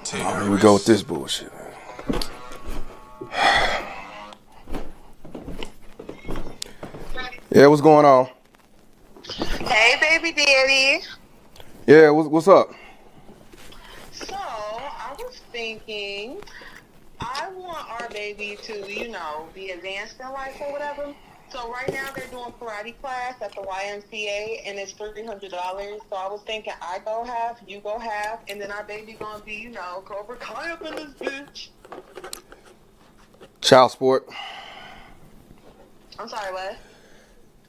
take Oh, here we go with this bullshit. Yeah, what's going on? Hey, baby daddy. Yeah, what's up? So, I was thinking, I want our baby to, be advanced in life or whatever. So right now they're doing karate class at the YMCA and it's $300. So I was thinking I go half, you go half, and then our baby gonna be, Cobra Kai up in this bitch. Child support. I'm sorry, what?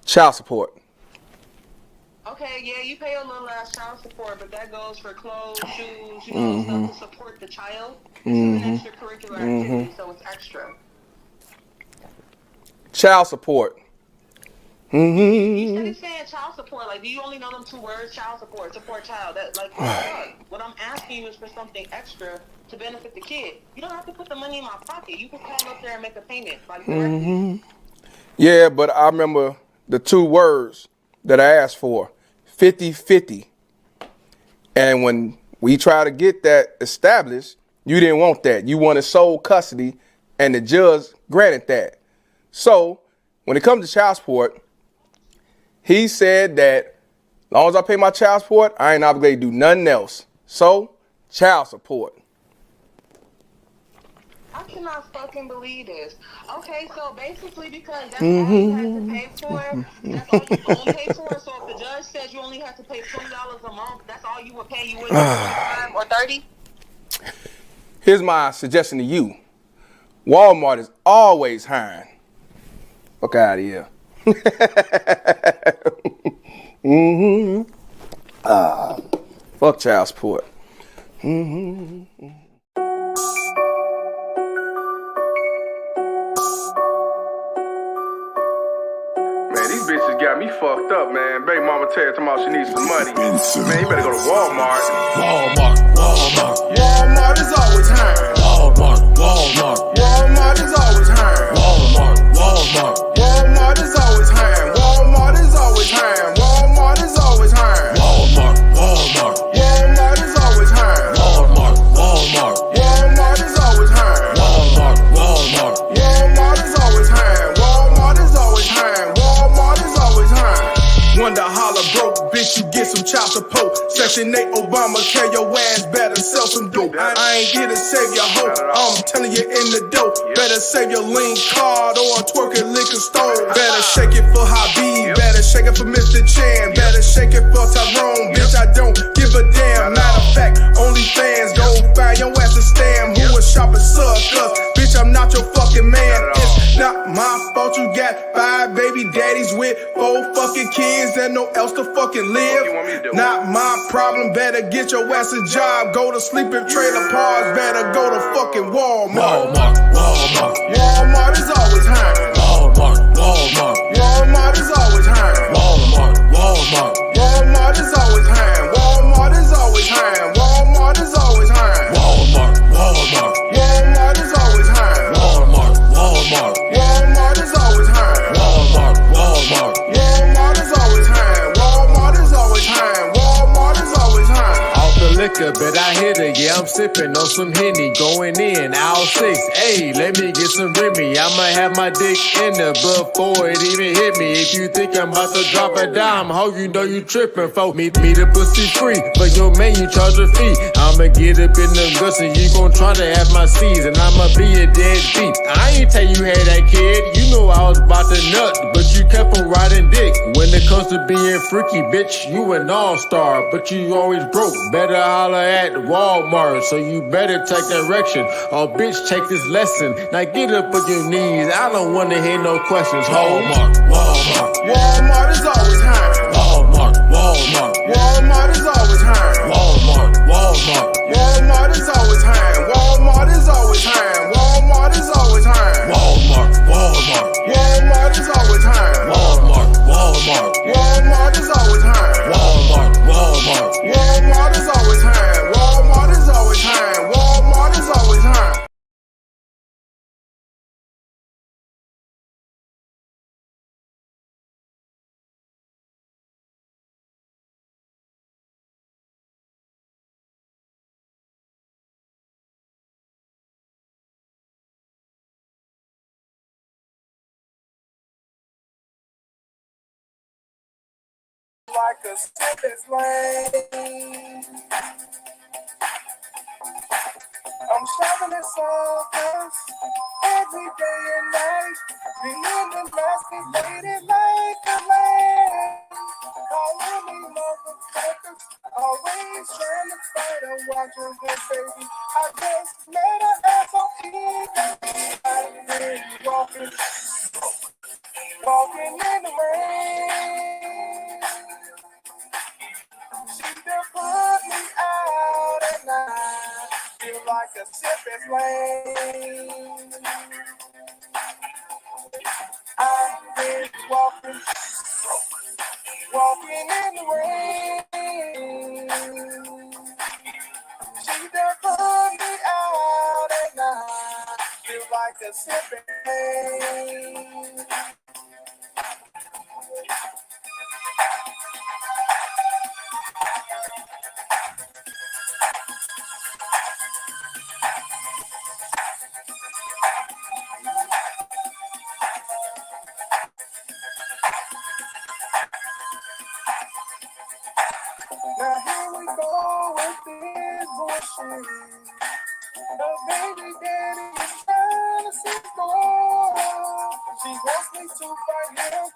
Child support. Okay, yeah, you pay a little less child support, but that goes for clothes, shoes, stuff to support the child. It's an extracurricular activity, so it's extra. Child support. You said it's saying child support. Like, do you only know them two words? Child support, support child. That, like, what I'm asking you is for something extra to benefit the kid. You don't have to put the money in my pocket. You can call up there and make a payment. Like, directly. Yeah, but I remember the two words that I asked for, 50-50. And when we try to get that established, you didn't want that. You wanted sole custody, and the judge granted that. So when it comes to child support, he said that as long as I pay my child support, I ain't obligated to do nothing else. So, child support. I cannot fucking believe this. Okay, so basically because that's all you have to pay for, that's all you gonna pay for. So if the judge says you only have to pay $20 a month, that's all you would pay. You wouldn't pay $25 or $30. Here's my suggestion to you. Walmart is always hiring. Fuck out of here. Fuck child support. Man, these bitches got me fucked up, man. Baby mama tell you tomorrow she needs some money. Man, you better go to Walmart. Walmart is always hiring. Walmart is always hiring. Walmart is always hiring. Walmart is always hiring. Walmart is always hiring. Walmart is always hiring. Walmart is always hiring. Walmart is always hiring. Walmart is always hiring. Walmart is always hiring. Wonder holler broke, bitch, you get some child support. Section 8 Obamacare, your ass better sell some dope. I ain't here to save your hope, I'm telling you in the dope. Better save your link card or a twerking liquor store. Better shake it for Habib, better shake it for Mr. Chan. Better shake it for Tyrone, bitch, I don't give a damn. Matter of fact, only fans go find your ass a stand. Who was shopping suckers? Bitch, I'm not your fucking man. It's not my fault you got 5 baby daddies with 4 fucking kids and no else to fucking live. Not my problem, better get your ass a job. Go to sleep in trailer parks, better go to fucking Walmart. Walmart is always hiring. Walmart is always hiring. Walmart is always hiring. Walmart is always hiring. Walmart is always hiring. Walmart is always hiring. Walmart is always hiring. Walmart is always hiring. Walmart is always hiring. Walmart is always hiring. Off the liquor, bet I hit it. Yeah, I'm sipping on some Henny, going in, aisle 6. Ayy, let me get some Remy. I'ma have my dick in there before it even hit me. If you think I'm about to drop a dime, ho, you know you tripping, folk. Me the pussy free, but your man, you charge a fee. I'ma get up in the guts and you gon' try to have my seeds, and I'ma be a deadbeat. I ain't tell you had that kid, you know I was about to nut, but you kept on riding dick. When it comes to being freaky, bitch, you an all-star, but you always broke. Better holler at Walmart, so you better take direction. Oh, bitch, take this lesson. Now get up on your knees. I don't wanna hear no questions. Walmart Walmart is always hiring. Walmart is always hiring. Walmart is always hiring. Walmart is always hiring. Walmart is always hiring. Walmart Walmart is always hiring. Walmart is always hiring. Walmart is always hiring. Walmart is always hiring. Walmart is always hiring. like a sentence lane. I'm shopping at Shoutouts every day and night. Remember last me faded like a lamb. Calling me motherfuckers, always trying to fight a watcher with baby. I just met her ass on eBay. I've been walking in the rain. She done put me out at night. Feel like a sipping flame. I've been walking in the rain. She done put me out at night. Feel like a sipping flame. Now here we go with this bullshit. The baby daddy is trying to see more. She wants me to fight him.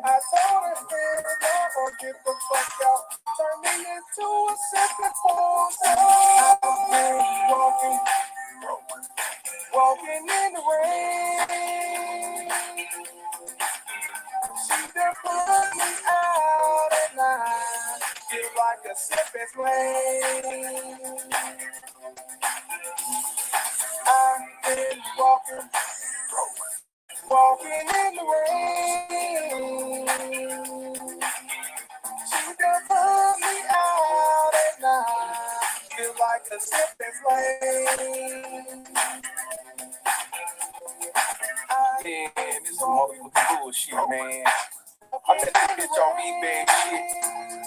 I told her stand up or get the fuck out. Turn me into a second phone. I've been walking in the rain. She done put me out at night. Feel like a sipping flame. I've been walking in the rain. She done put me out at night. Feel like a sipping flame. Man, this is motherfucking bullshit, man. I met this bitch on eBay and shit.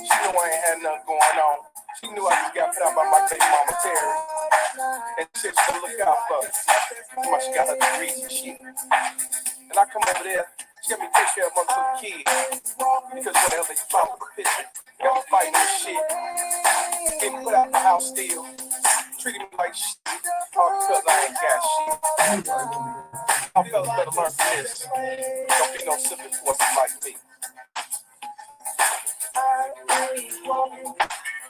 She knew I ain't had nothing going on. She knew I just got put out by my baby mama Terry. And shit, she look out for me. She got her degrees and shit. And I come over there, she got me take care of motherfucking kids. Because whatever they found with the picture, got me fighting this shit. Getting put out the house still. Treating me like shit. All because I ain't got shit. I feel better learn from this. Don't be no sipping for us like me.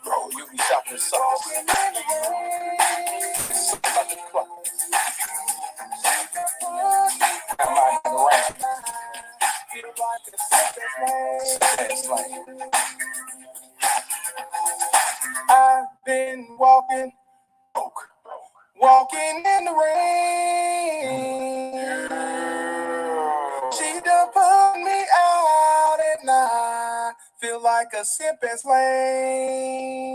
Bro, you be shopping at something. It's something like the clock. I'm out in the rain. It's like I've been walking in the rain. She done put me out at night. Feel like a sipping flame.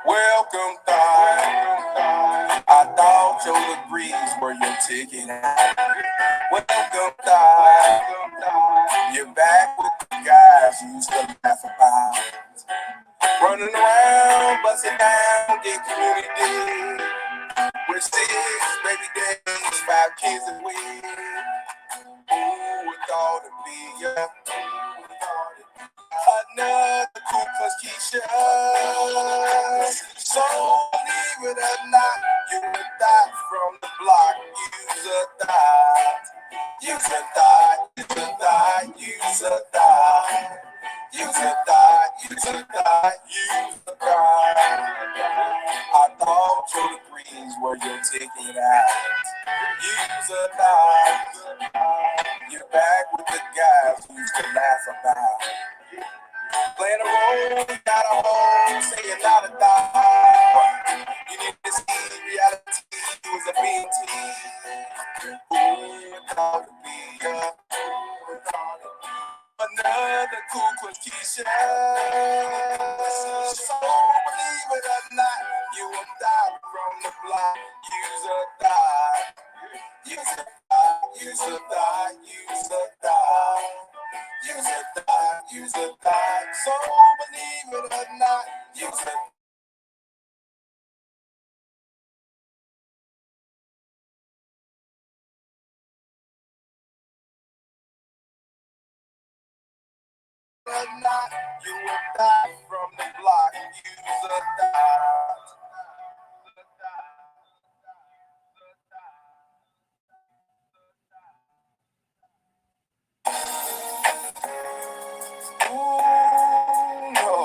Welcome, thigh. I thought your degrees were your ticket. Welcome, thigh. You're back with the guys you used to laugh about. Running around, busting down, get community. With 6 baby days, 5 kids a week. Ooh, it ought to be another Ku Klux Keisha. So believe it or not, you a thought from the block. Use a thought. Use a thought. Use a thought. Use a thought. Use a thought. Use a thought. Use a thought. I thought your degrees were your ticket out. Use a thought. You're back with the guys who used to laugh about. Playing a role, got a hole, saying not a thought. You need to see reality was a BT. Ooh, it ought to be another Ku Klux Keisha. So believe it or not, you a thought from the block. Use a thought. Use a thought. Use a thought. Use a thought. Use a thought. Use a thought. So believe it or not, use a not, you will die from the block. Use a dot. Ooh, no.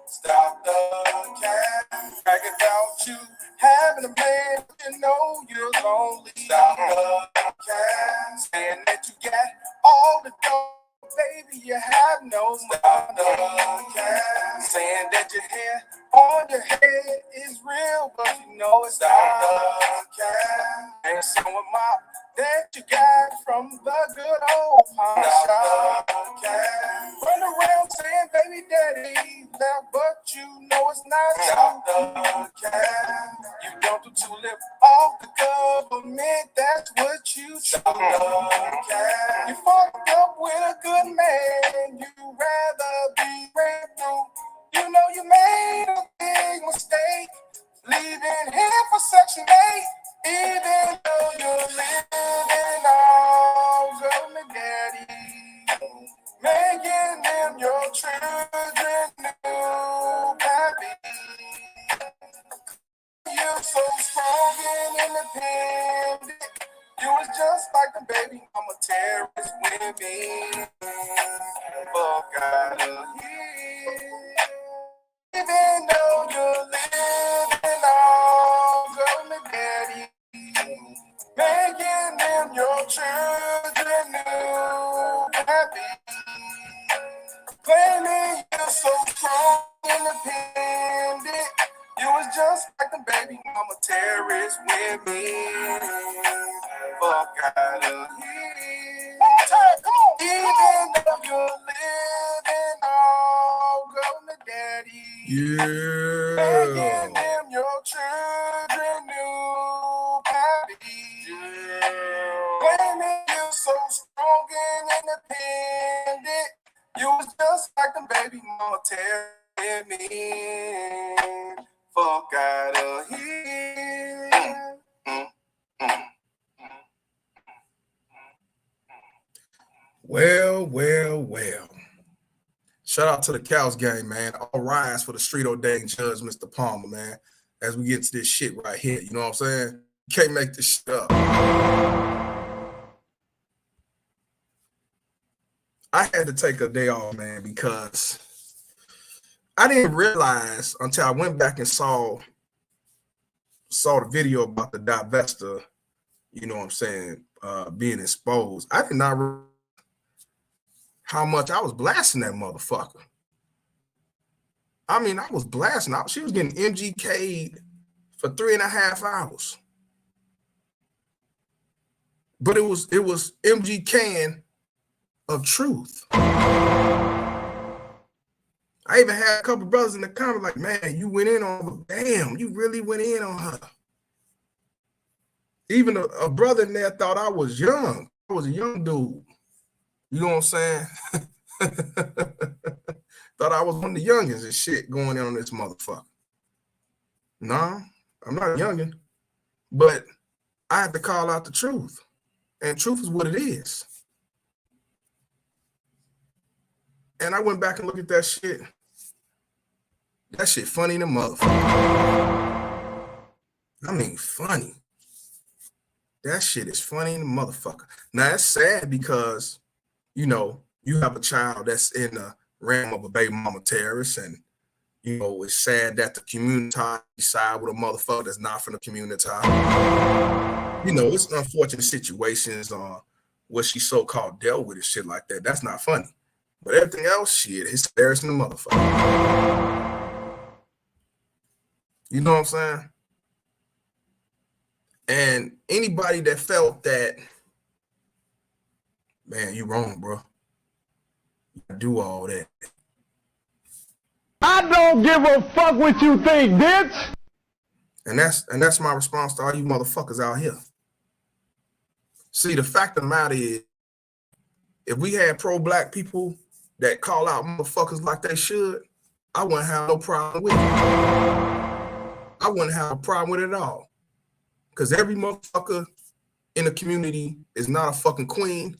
Stop the cat, bragging about you having a man, you know you're lonely. Stop the cat, saying that you got all the dough, baby, you have no. Stop the cat, saying that your hair on your head is real, but you know it's not the cat. And showing my that you got from the good old pawn shop. Run around saying baby daddy left, but you know it's not true. You don't do tulip off the government, that's what you choose. You fucked up with a good man, you rather be ran through. You know you made a big mistake, leaving here for Section 8. Even though you're living all government daddy, making them your children new pappy. You're so strong and independent. You was just like the baby mama terrorist women. Fuck out of here. Even though you're living all government daddy, making them your children new happy. Claiming you're so strong and independent. You was just like the baby mama terrorist women. Fuck out of here. Even though you're living all government daddy. Yeah. Making them your children new pappy. Yeah. Claiming you so strong and independent. You was just like the baby mama tearing me. Fuck out of here. Well. Shout out to the Cows gang, man. All rise for the street ordained judge, Mr. Palmer, man. As we get to this shit right here, you know what I'm saying? You can't make this shit up. I had to take a day off, man, because I didn't realize until I went back and saw the video about the divester, you know what I'm saying, being exposed. I did not realize how much I was blasting that motherfucker. I mean, I was blasting. She was getting MGK'd for 3.5 hours. But it was MGKing of truth. I even had a couple brothers in the comment like, man, you went in on her. Damn, you really went in on her. Even a brother in there thought I was young. I was a young dude. You know what I'm saying? Thought I was one of the youngins and shit going in on this motherfucker. No, I'm not a youngin. But I had to call out the truth. And truth is what it is. And I went back and looked at that shit. That shit funny than motherfucker. I mean, funny. That shit is funny than motherfucker. Now, it's sad because, you know, you have a child that's in the realm of a baby mama terrorist, and, you know, it's sad that the community side with a motherfucker that's not from the community. You know, it's unfortunate situations where she so-called dealt with and shit like that. That's not funny. But everything else, shit, it's embarrassing the motherfucker. You know what I'm saying? And anybody that felt that, man, you wrong, bro. You do all that. I don't give a fuck what you think, bitch. And that's my response to all you motherfuckers out here. See, the fact of the matter is, if we had pro-black people that call out motherfuckers like they should, I wouldn't have no problem with it. I wouldn't have a problem with it at all. Because every motherfucker in the community is not a fucking queen.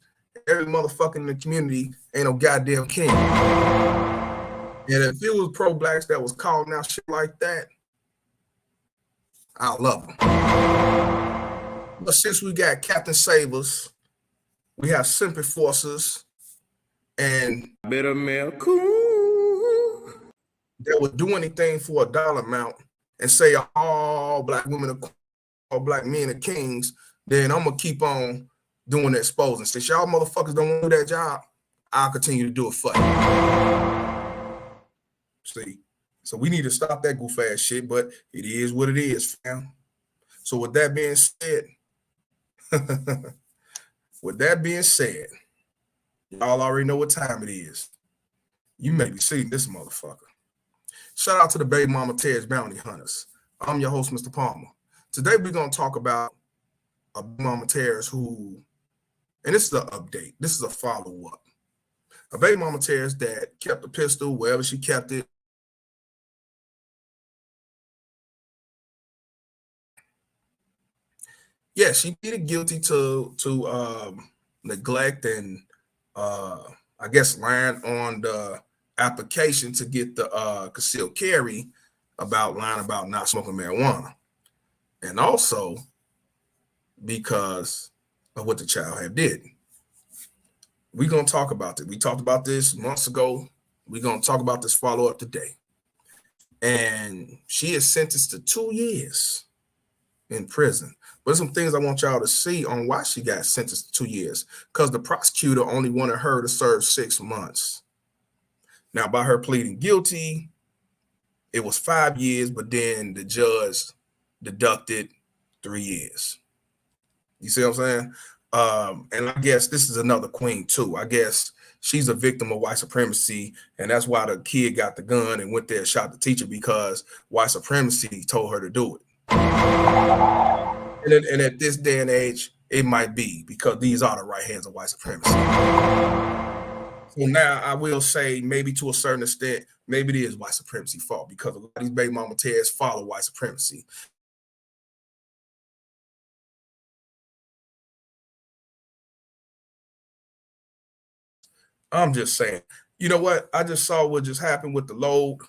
Every motherfucker in the community ain't no goddamn king. And if it was pro-blacks that was calling out shit like that, I love them. But since we got Captain Sabers, we have Simple Forces, and Bitter milk. that would do anything for a dollar amount and say all black women are, all black men are kings, then I'm gonna keep on doing the exposing. Since y'all motherfuckers don't want to do that job, I'll continue to do it for you. See, so we need to stop that goof ass shit, but it is what it is, fam. So with that being said, y'all already know what time it is. You may be seeing this motherfucker. Shout out to the Baby Mama Terror's Bounty Hunters. I'm your host, Mr. Palmer. Today we're going to talk about a Baby Mama Terrorist who, and this is an update, this is a follow-up. A Baby Mama Terrorist that kept a pistol wherever she kept it. Yeah, she pleaded guilty to neglect and I guess lying on the application to get the concealed carry, about lying about not smoking marijuana, and also because of what the child had did. We're gonna talk about it. We talked about this months ago. We're gonna talk about this follow-up today. And she is sentenced to 2 years in prison. But some things I want y'all to see on why she got sentenced to 2 years. Because the prosecutor only wanted her to serve 6 months. Now, by her pleading guilty, it was 5 years, but then the judge deducted 3 years. You see what I'm saying? And I guess this is another queen too. I guess she's a victim of white supremacy, and that's why the kid got the gun and went there and shot the teacher, because white supremacy told her to do it. And at this day and age, it might be because these are the right hands of white supremacy. So now I will say, maybe to a certain extent, maybe it is white supremacy fault, because a lot of these baby mama terrorists follow white supremacy. I'm just saying, you know what? I just saw what just happened with the load,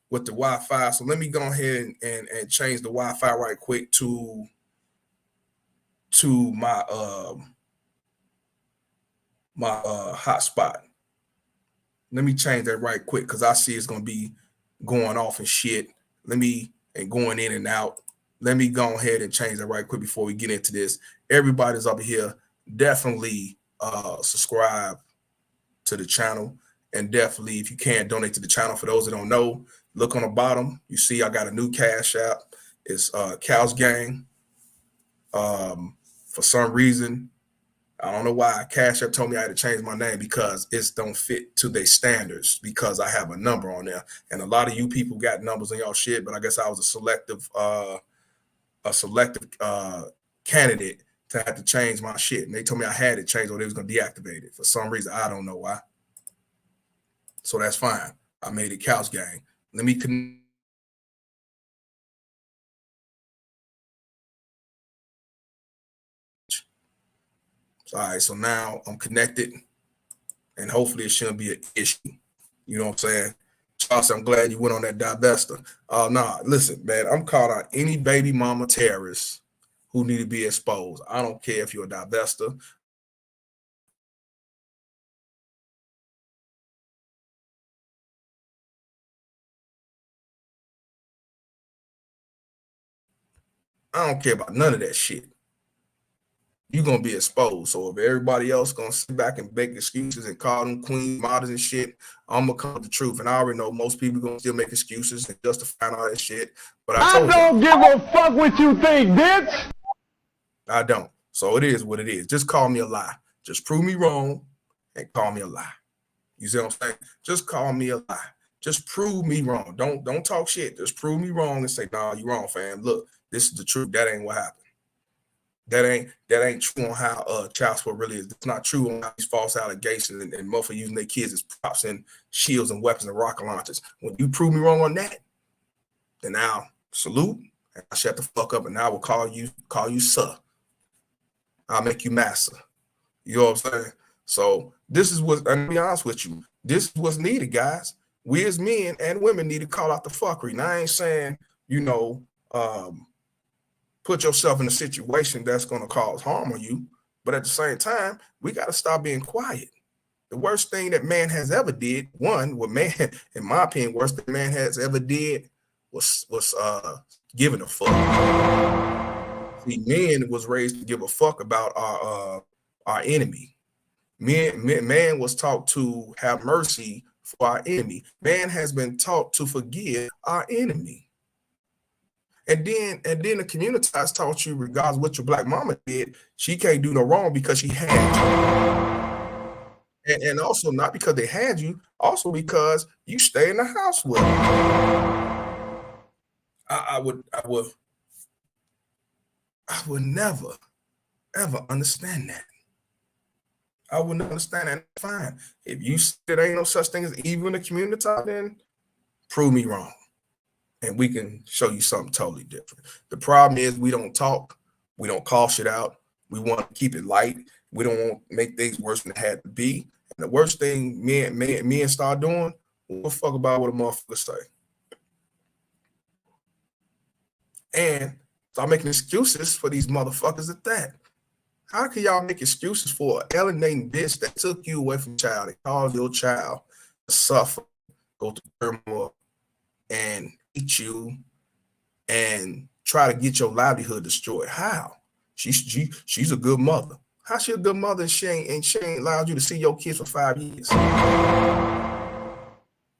with the Wi-Fi. So let me go ahead and change the Wi-Fi right quick to my hotspot. Let me change that right quick, because I see it's gonna be going off and shit. And going in and out. Let me go ahead and change that right quick before we get into this. Everybody's up here. Definitely subscribe to the channel, and definitely, if you can, donate to the channel. For those that don't know, look on the bottom. You see I got a new Cash App. It's Cows Gang. For some reason, I don't know why, Cash App told me I had to change my name, because it don't fit to their standards, because I have a number on there, and a lot of you people got numbers on y'all shit, but I guess I was a selective candidate to have to change my shit, and they told me I had to change, or they was gonna deactivate it for some reason. I don't know why. So that's fine. I made it Cows Gang. Let me connect. All right, so now I'm connected, and hopefully it shouldn't be an issue. You know what I'm saying? Charles, I'm glad you went on that divester. Nah, listen, man, I'm calling out any baby mama terrorists who need to be exposed. I don't care if you're a divester. I don't care about none of that shit. You're gonna be exposed. So if everybody else gonna sit back and make excuses and call them queen models and shit, I'm gonna come with the truth. And I already know most people gonna still make excuses and justify all that shit. But I don't give a fuck what you think, bitch. I don't. So it is what it is. Just call me a lie. Just prove me wrong and call me a lie. You see what I'm saying? Just call me a lie. Just prove me wrong. Don't talk shit. Just prove me wrong and say, nah, you wrong, fam. Look, this is the truth. That ain't what happened. That ain't true on how child support really is. It's not true on how these false allegations and motherfuckers using their kids as props and shields and weapons and rocket launchers. When you prove me wrong on that, then I'll salute and I shut the fuck up, and I will call you sir. I'll make you master. You know what I'm saying? So this is what, and to be honest with you, this is what's needed, guys. We as men and women need to call out the fuckery. Now I ain't saying, put yourself in a situation that's going to cause harm on you, but at the same time, we got to stop being quiet. The worst thing that man has ever did, what man, in my opinion, worst thing man has ever did was giving a fuck. See, men was raised to give a fuck about our enemy. Man was taught to have mercy for our enemy. Man has been taught to forgive our enemy. And then the community has taught you, regardless of what your black mama did, she can't do no wrong because she had you. And also not because they had you, also because you stay in the house with them. I would never, ever understand that. I wouldn't understand that. Fine. If you say there ain't no such thing as evil in the community, then prove me wrong. And we can show you something totally different. The problem is we don't talk. We don't call shit out. We want to keep it light. We don't want to make things worse than it had to be. And the worst thing men start doing, we'll fuck about what a motherfucker say. And start making excuses for these motherfuckers at that. How can y'all make excuses for an alienating bitch that took you away from child and caused your child to suffer, go through turmoil, and eat you, and try to get your livelihood destroyed? How? She's a good mother. How's she a good mother and she ain't allowed you to see your kids for 5 years?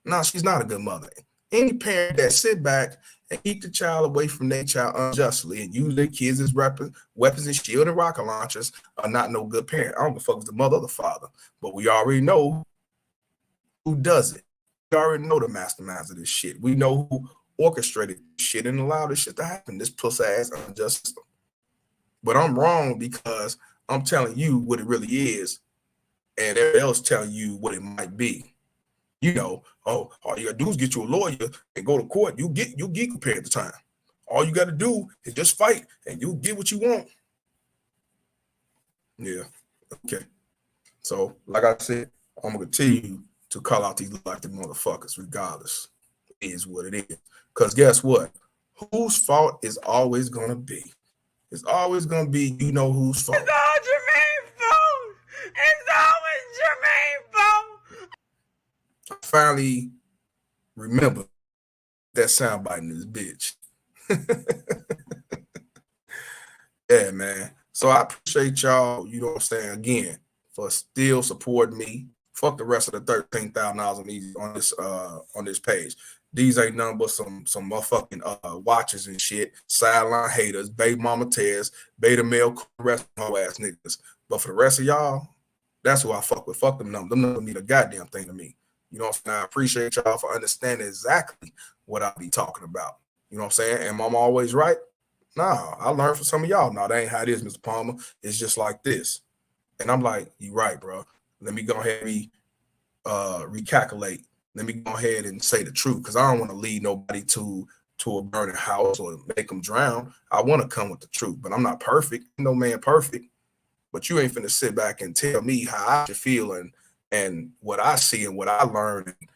No, she's not a good mother. Any parent that sit back and keep the child away from their child unjustly and use their kids as weapons and shield and rocket launchers are not no good parent. I don't give a fuck if it's the mother or the father, but we already know who does it. We already know the masterminds of this shit. We know who orchestrated this shit and allowed this shit to happen, this pussy ass unjust system. But I'm wrong because I'm telling you what it really is, and everybody else telling you what it might be. All you gotta do is get you a lawyer and go to court. You get prepared at the time. All you gotta do is just fight, and you get what you want. Yeah, okay. So, like I said, I'm gonna continue to call out these elected motherfuckers, regardless. It is what it is. Because guess what? Whose fault is always gonna be? It's always gonna be whose fault. It's all Jermaine's fault. It's always Jermaine's fault. I finally remember that soundbite in this bitch. Yeah, man. So I appreciate y'all, you know what I'm saying, again, for still supporting me. Fuck the rest of the $13,000 on this page. These ain't nothing but some motherfucking watchers and shit, sideline haters, baby mama tears, beta male rest whole ass niggas. But for the rest of y'all, that's who I fuck with. Fuck them numbers. Them numbers mean a goddamn thing to me. You know what I'm saying? I appreciate y'all for understanding exactly what I be talking about. You know what I'm saying? Am I always right? Nah, I learned from some of y'all. No, that ain't how it is, Mr. Palmer. It's just like this. And I'm like, you right, bro. Let me go ahead and recalculate. Let me go ahead and say the truth, because I don't want to lead nobody to a burning house or make them drown. I want to come with the truth, but I'm not perfect. No man perfect. But you ain't finna sit back and tell me how I should feel and what I see and what I learned and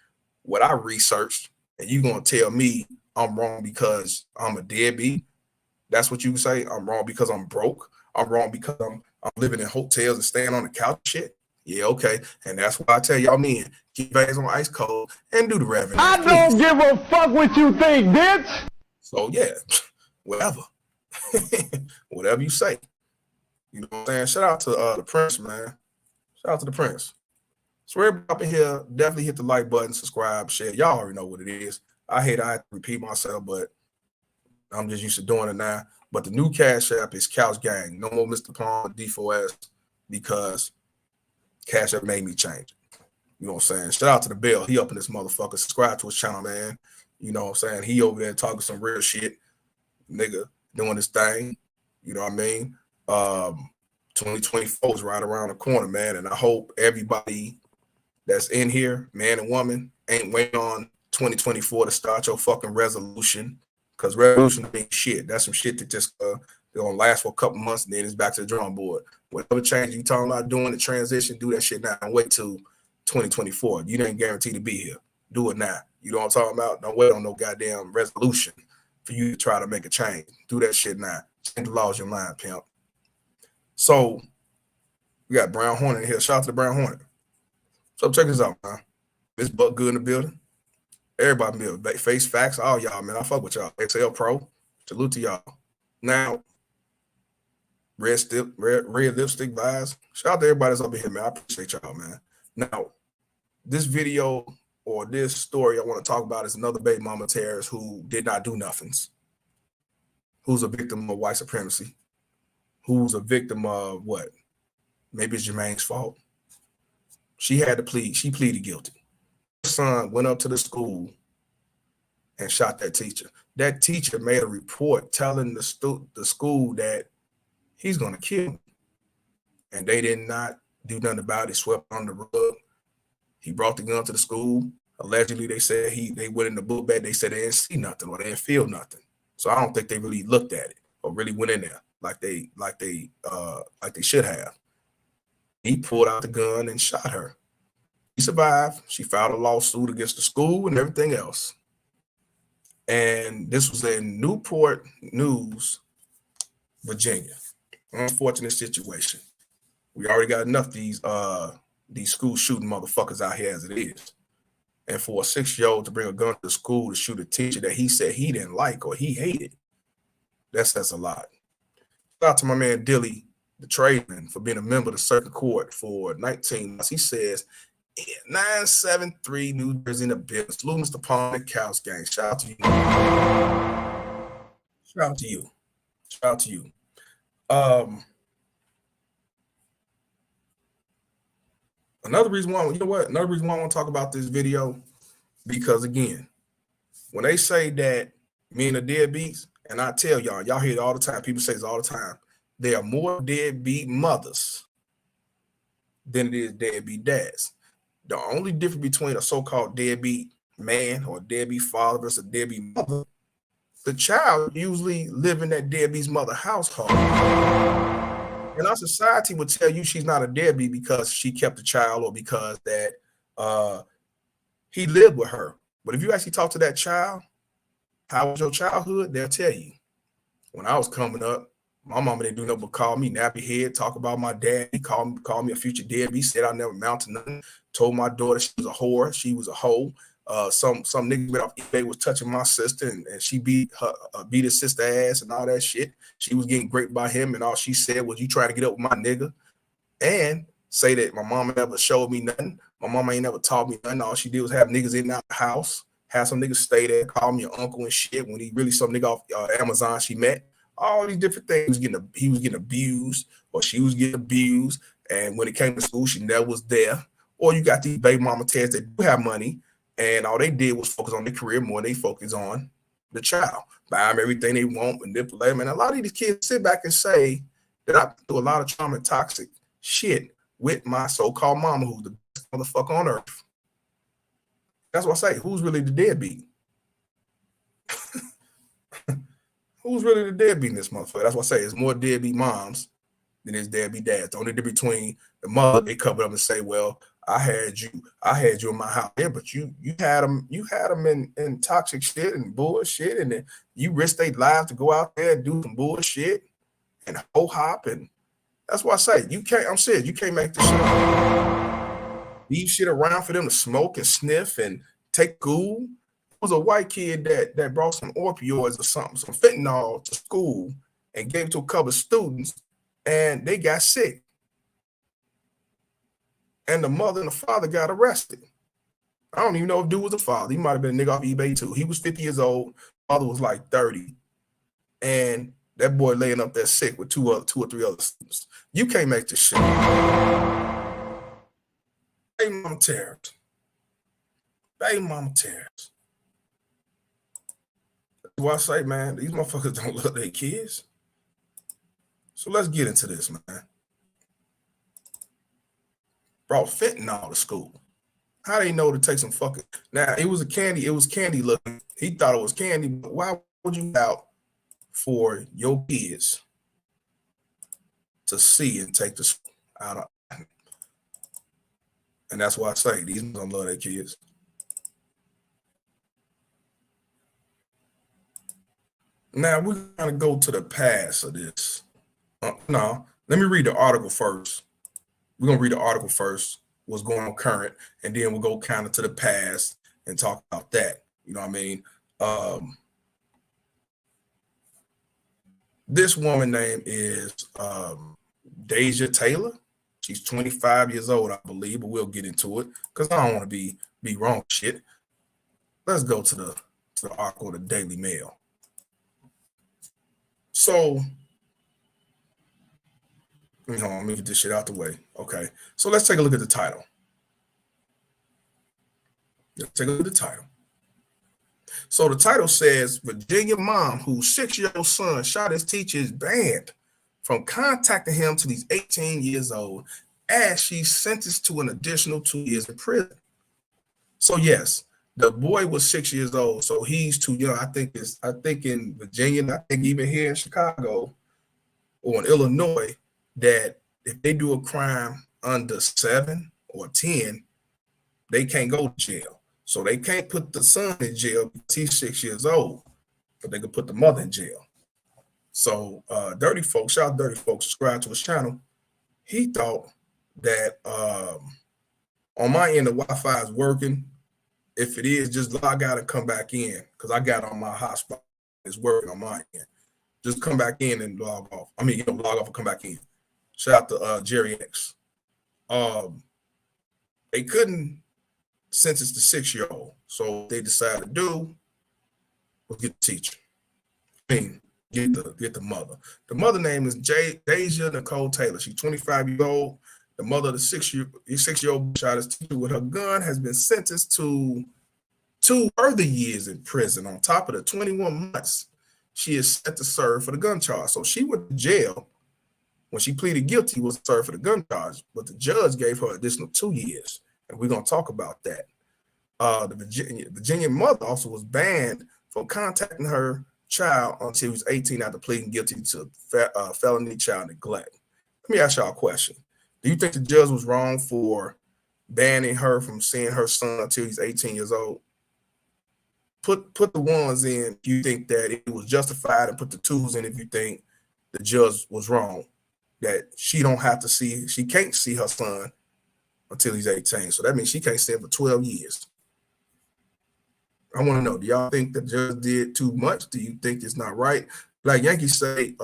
what I researched, and you gonna tell me I'm wrong because I'm a deadbeat? That's what you say? I'm wrong because I'm broke? I'm wrong because I'm living in hotels and staying on the couch shit? Yeah, okay. And that's why I tell y'all men, keep your ass on ice cold and do the revenue. I don't give a fuck what you think, bitch. So yeah, whatever. Whatever you say. You know what I'm saying? Shout out to the Prince, man. Shout out to the Prince. So everybody up in here, definitely hit the like button, subscribe, share. Y'all already know what it is. I hate I have to repeat myself, but I'm just used to doing it now. But the new Cash App is Couch Gang. No more Mr. Palm D4S, because Cash App made me change it. You know what I'm saying? Shout out to the Bill. He up in this motherfucker. Subscribe to his channel, man. You know what I'm saying? He over there talking some real shit. Nigga doing his thing. You know what I mean? 2024 is right around the corner, man. And I hope everybody that's in here, man and woman, ain't waiting on 2024 to start your fucking resolution. Because resolution ain't shit. That's some shit that It's gonna last for a couple months, and then it's back to the drawing board. Whatever change you talking about doing the transition, do that shit now and wait till 2024. You ain't guaranteed to be here. Do it now. You know what I'm talking about? Don't wait on no goddamn resolution for you to try to make a change. Do that shit now. Change the laws your mind, pimp. So we got Brown Hornet in here. Shout out to the Brown Hornet. So check this out, man. This Buck Good in the building. Everybody in the building. Face Facts, all y'all, man. I fuck with y'all. XL Pro. Salute to y'all. Now, red lipstick vibes. Shout out to everybody that's up in here, man. I appreciate y'all, man. Now, this video or this story I want to talk about is another baby mama terrorist who did not do nothings, who's a victim of white supremacy, who's a victim of what? Maybe it's Jermaine's fault. She had to plead. She pleaded guilty. Her son went up to the school and shot that teacher. That teacher made a report telling the school that he's going to kill him. And they did not do nothing about it, swept on the rug. He brought the gun to the school. Allegedly, they said they went in the book bag. They said they didn't see nothing or they didn't feel nothing. So I don't think they really looked at it or really went in there like they should have. He pulled out the gun and shot her. She survived. She filed a lawsuit against the school and everything else. And this was in Newport News, Virginia. Unfortunate situation. We already got enough of these school shooting motherfuckers out here as it is. And for a 6-year-old to bring a gun to the school to shoot a teacher that he said he didn't like or he hated, that says a lot. Shout out to my man Dilly, the tradesman, for being a member of the circuit court for 19 months. He says, 973 New Jersey in the business. Salute Mr. Palm and Cows gang. Shout out to you. Shout out to you. Shout out to you. Another reason why, you know what? Another reason why I want to talk about this video, because again, when they say that men are deadbeats, and I tell y'all hear it all the time. People say this all the time. There are more deadbeat mothers than it is deadbeat dads. The only difference between a so-called deadbeat man or deadbeat father versus a deadbeat mother, the child usually live in that deadbeat's mother household. And our society would tell you she's not a deadbeat because she kept the child or because that he lived with her. But if you actually talk to that child, how was your childhood? They'll tell you. When I was coming up, my mama didn't do nothing but call me nappy head, talk about my dad. He called me a future deadbeat, said I never amount to nothing. Told my daughter she was a whore, she was a hoe. Some nigga went off eBay was touching my sister and she beat his sister ass and all that shit. She was getting raped by him and all she said was, you trying to get up with my nigga? And say that my mama never showed me nothing. My mama ain't never taught me nothing. All she did was have niggas in our house, have some niggas stay there, call me your uncle and shit when he really some nigga off Amazon she met. All these different things. He was getting abused or she was getting abused. And when it came to school, she never was there. Or you got these baby mama tests that do have money and all they did was focus on their career more than they focus on the child. Buy them everything they want, manipulate them. And a lot of these kids sit back and say that I do a lot of trauma and toxic shit with my so-called mama who's the best motherfucker on earth. That's what I say. Who's really the deadbeat? Who's really the deadbeat in this motherfucker? That's what I say. It's more deadbeat moms than it's deadbeat dads. The only difference between the mother, they cover up and say, well, I had you in my house. Yeah, but you had them in toxic shit and bullshit, and then you risk their lives to go out there and do some bullshit and ho hop, and that's why I say you can't. I'm serious. You can't make this shit up. Leave shit around for them to smoke and sniff and take cool. There was a white kid that brought some opioids or something, some fentanyl to school and gave it to a couple of students, and they got sick. And the mother and the father got arrested. I don't even know if dude was a father. He might have been a nigga off eBay too. He was 50 years old. Father was like 30. And that boy laying up there sick with two or three other students. You can't make this shit. Baby mama terrors. Baby mama terrors. That's why I say, man, these motherfuckers don't love their kids. So let's get into this, man. Brought fentanyl to school. How they know to take some fucking... Now, it was candy looking. He thought it was candy, but why would you out for your kids to see and take the out of. And that's why I say these don't love their kids. Now we're gonna go to the past of this. No, let me read the article first. We're gonna read the article first, what's going on current, and then we'll go kind of to the past and talk about that. You know what I mean? This woman name is Deja Taylor. She's 25 years old, I believe, but we'll get into it because I don't want to be wrong shit. Let's go to the article of the Daily Mail. So let me get this shit out the way. Okay, so let's take a look at the title. Let's take a look at the title. So the title says, Virginia mom whose 6-year-old son shot his teacher is banned from contacting him till he's 18 years old as she's sentenced to an additional 2 years in prison. So yes, the boy was 6 years old, so he's too young. I think in Virginia, and I think even here in Chicago or in Illinois, that if they do a crime under 7 or 10, they can't go to jail. So they can't put the son in jail because he's 6 years old, but they can put the mother in jail. So Dirty Folks, shout out Dirty Folks, subscribe to his channel. He thought that on my end, the Wi-Fi is working. If it is, just log out and come back in because I got it on my hotspot. It's working on my end. Just come back in and log off. I mean, log off and come back in. Shout out to Jerry X. They couldn't sentence the 6-year-old, so what they decided to do was get the teacher. I mean, get the mother. The mother name is Deja Nicole Taylor. She's 25 years old. The mother of the 6-year-old shot his teacher with her gun has been sentenced to 2 further years in prison on top of the 21 months she is set to serve for the gun charge. So she went to jail when she pleaded guilty, was served for the gun charge, but the judge gave her additional 2 years, and we're gonna talk about that. The Virginia mother also was banned from contacting her child until he was 18 after pleading guilty to felony child neglect. Let me ask y'all a question. Do you think the judge was wrong for banning her from seeing her son until he's 18 years old? Put the ones in if you think that it was justified, and put the 2s in if you think the judge was wrong, that she can't see her son until he's 18. So that means she can't see him for 12 years. I want to know, do y'all think the judge did too much? Do you think it's not right? Like Yankee say,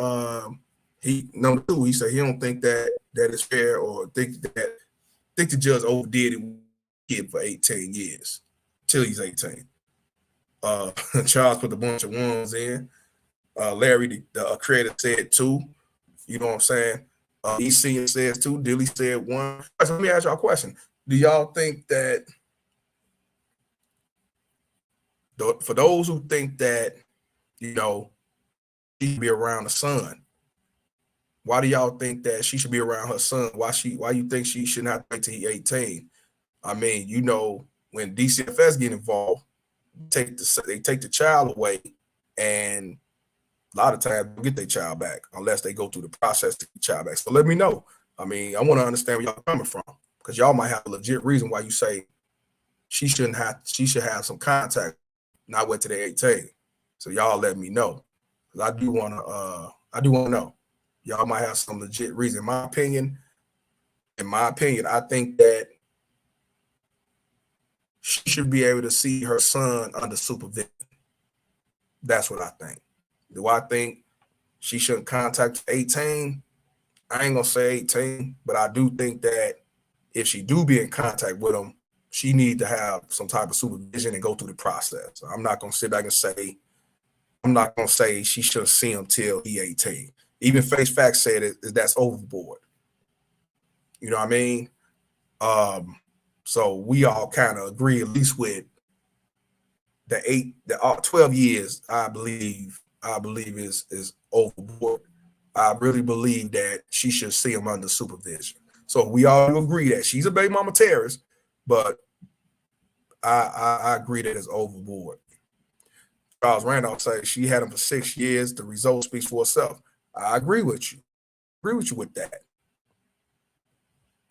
he said he don't think that is fair, or think the judge overdid it kid for 18 years till he's 18. Charles put a bunch of ones in. Larry, the creator, said 2. You know what I'm saying? EC says 2. Dilly said 1. So let me ask y'all a question. Do y'all think that, for those who think that, she should be around the son, why do y'all think that she should be around her son? Why you think she shouldn't have to wait till he's 18? I mean, when DCFS get involved, they take the child away, and a lot of times they get their child back unless they go through the process to get the child back. So let me know. I mean, I want to understand where y'all coming from, because y'all might have a legit reason why you say she should have some contact, not wait till they're 18. So y'all let me know, because I do want to know. Y'all might have some legit reason. In my opinion, I think that she should be able to see her son under supervision. That's what I think. Do I think she shouldn't contact 18? I ain't gonna say 18, but I do think that if she do be in contact with him, she need to have some type of supervision and go through the process. I'm not gonna sit back and say, she shouldn't see him till he 18. Even Face Facts said that's overboard. You know what I mean? So we all kind of agree, at least with the 12 years. I believe is overboard. I really believe that she should see him under supervision. So we all agree that she's a baby mama terrorist, but I agree that it's overboard. Charles Randolph says she had him for 6 years. The result speaks for itself. I agree with you. agree with you with that.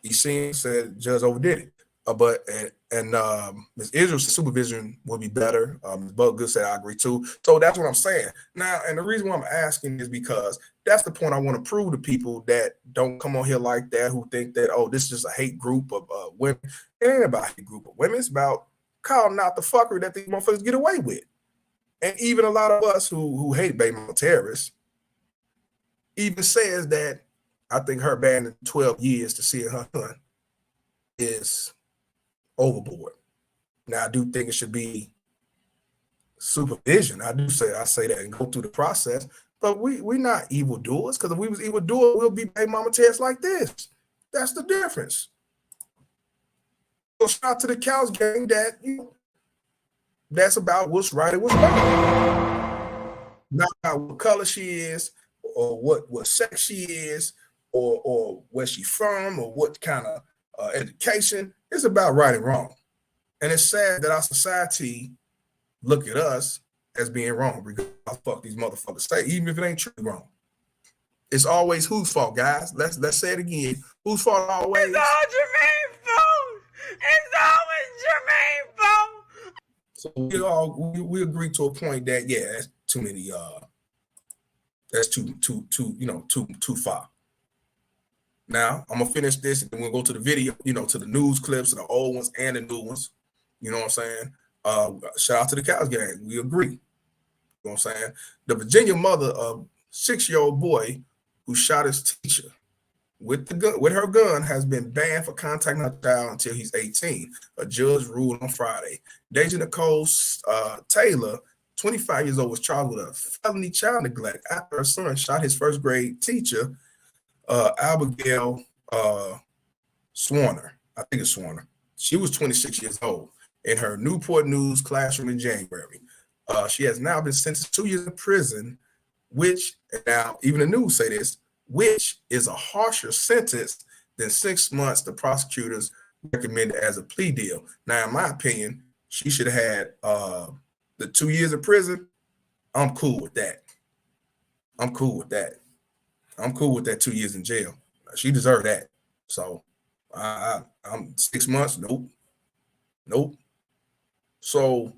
He said judge overdid it. But Ms. Israel's supervision will be better. Ms. Buggood said I agree too. So that's what I'm saying. Now, and the reason why I'm asking is because that's the point I want to prove to people that don't come on here like that, who think that, oh, this is just a hate group of women. It ain't about a hate group of women. It's about calling out the fuckery that these motherfuckers get away with. And even a lot of us who hate baby mama terrorists even says that I think her banning 12 years to see her son is overboard. Now, I do think it should be supervision. I say that and go through the process, but we're not evildoers, because if we was evildoers, we'll be baby mama terrorists like this. That's the difference. So shout out to the Cows gang that, that's about what's right and what's wrong. Not about what color she is, or what sex she is, or where she's from, or what kind of education. It's about right and wrong. And it's sad that our society look at us as being wrong, regardless of what the fuck these motherfuckers say, even if it ain't true wrong. It's always whose fault, guys? Let's say it again. Whose fault always? It's all Jermaine's fault. It's always Jermaine's fault. So we agree to a point that, yeah, that's too many. That's too far. Now I'm gonna finish this, and then we'll go to the video, to the news clips, the old ones and the new ones. You know what I'm saying? Shout out to the Cows gang. We agree. You know what I'm saying? The Virginia mother of 6-year-old boy who shot his teacher with her gun has been banned for contacting her child until he's 18. A judge ruled on Friday. Deja Nicole Taylor, 25 years old, was charged with a felony child neglect after her son shot his first grade teacher, Abigail Swarner. I think it's Swarner. She was 26 years old in her Newport News classroom in January. She has now been sentenced to 2 years in prison, which, now even the news say this, which is a harsher sentence than 6 months the prosecutors recommended as a plea deal. Now, in my opinion, she should have had the 2 years in prison. I'm cool with that. I'm cool with that 2 years in jail. She deserved that. So I'm 6 months. Nope. So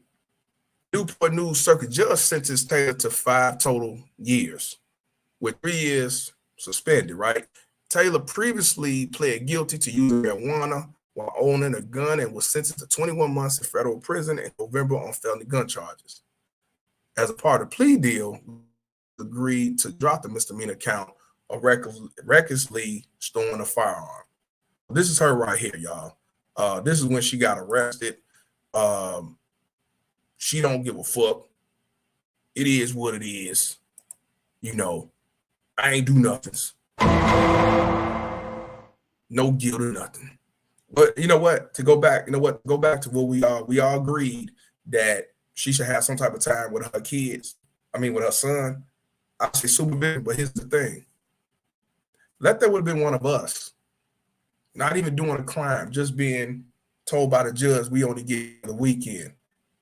Newport News Circuit Judge sentenced Taylor to 5 total years, with 3 years suspended, right? Taylor previously pled guilty to using marijuana while owning a gun and was sentenced to 21 months in federal prison in November on felony gun charges. As a part of the plea deal, agreed to drop the misdemeanor count of recklessly storing a firearm. This is her right here, y'all. This is when she got arrested. She don't give a fuck. It is what it is. I ain't do nothing. No guilt or nothing. But you know what? Go back to what we all agreed that she should have some type of time with her kids. With her son. I say supervision, but here's the thing. That would have been one of us. Not even doing a crime, just being told by the judge we only get the weekend.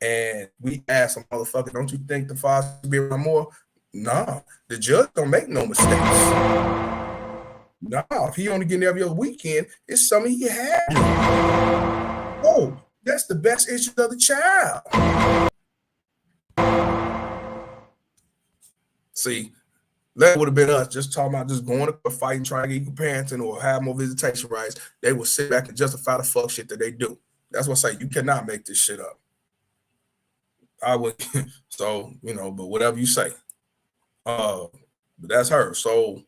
And we asked some motherfucker, don't you think the father should be around more? Nah, the judge don't make no mistakes. Nah, if he only getting every other weekend, it's something he had. Oh, that's the best interest of the child. See, that would have been us just talking about just going to a fight and trying to get equal parenting or have more visitation rights. They would sit back and justify the fuck shit that they do. That's what I say. You cannot make this shit up. I would, so, but whatever you say. But that's her. So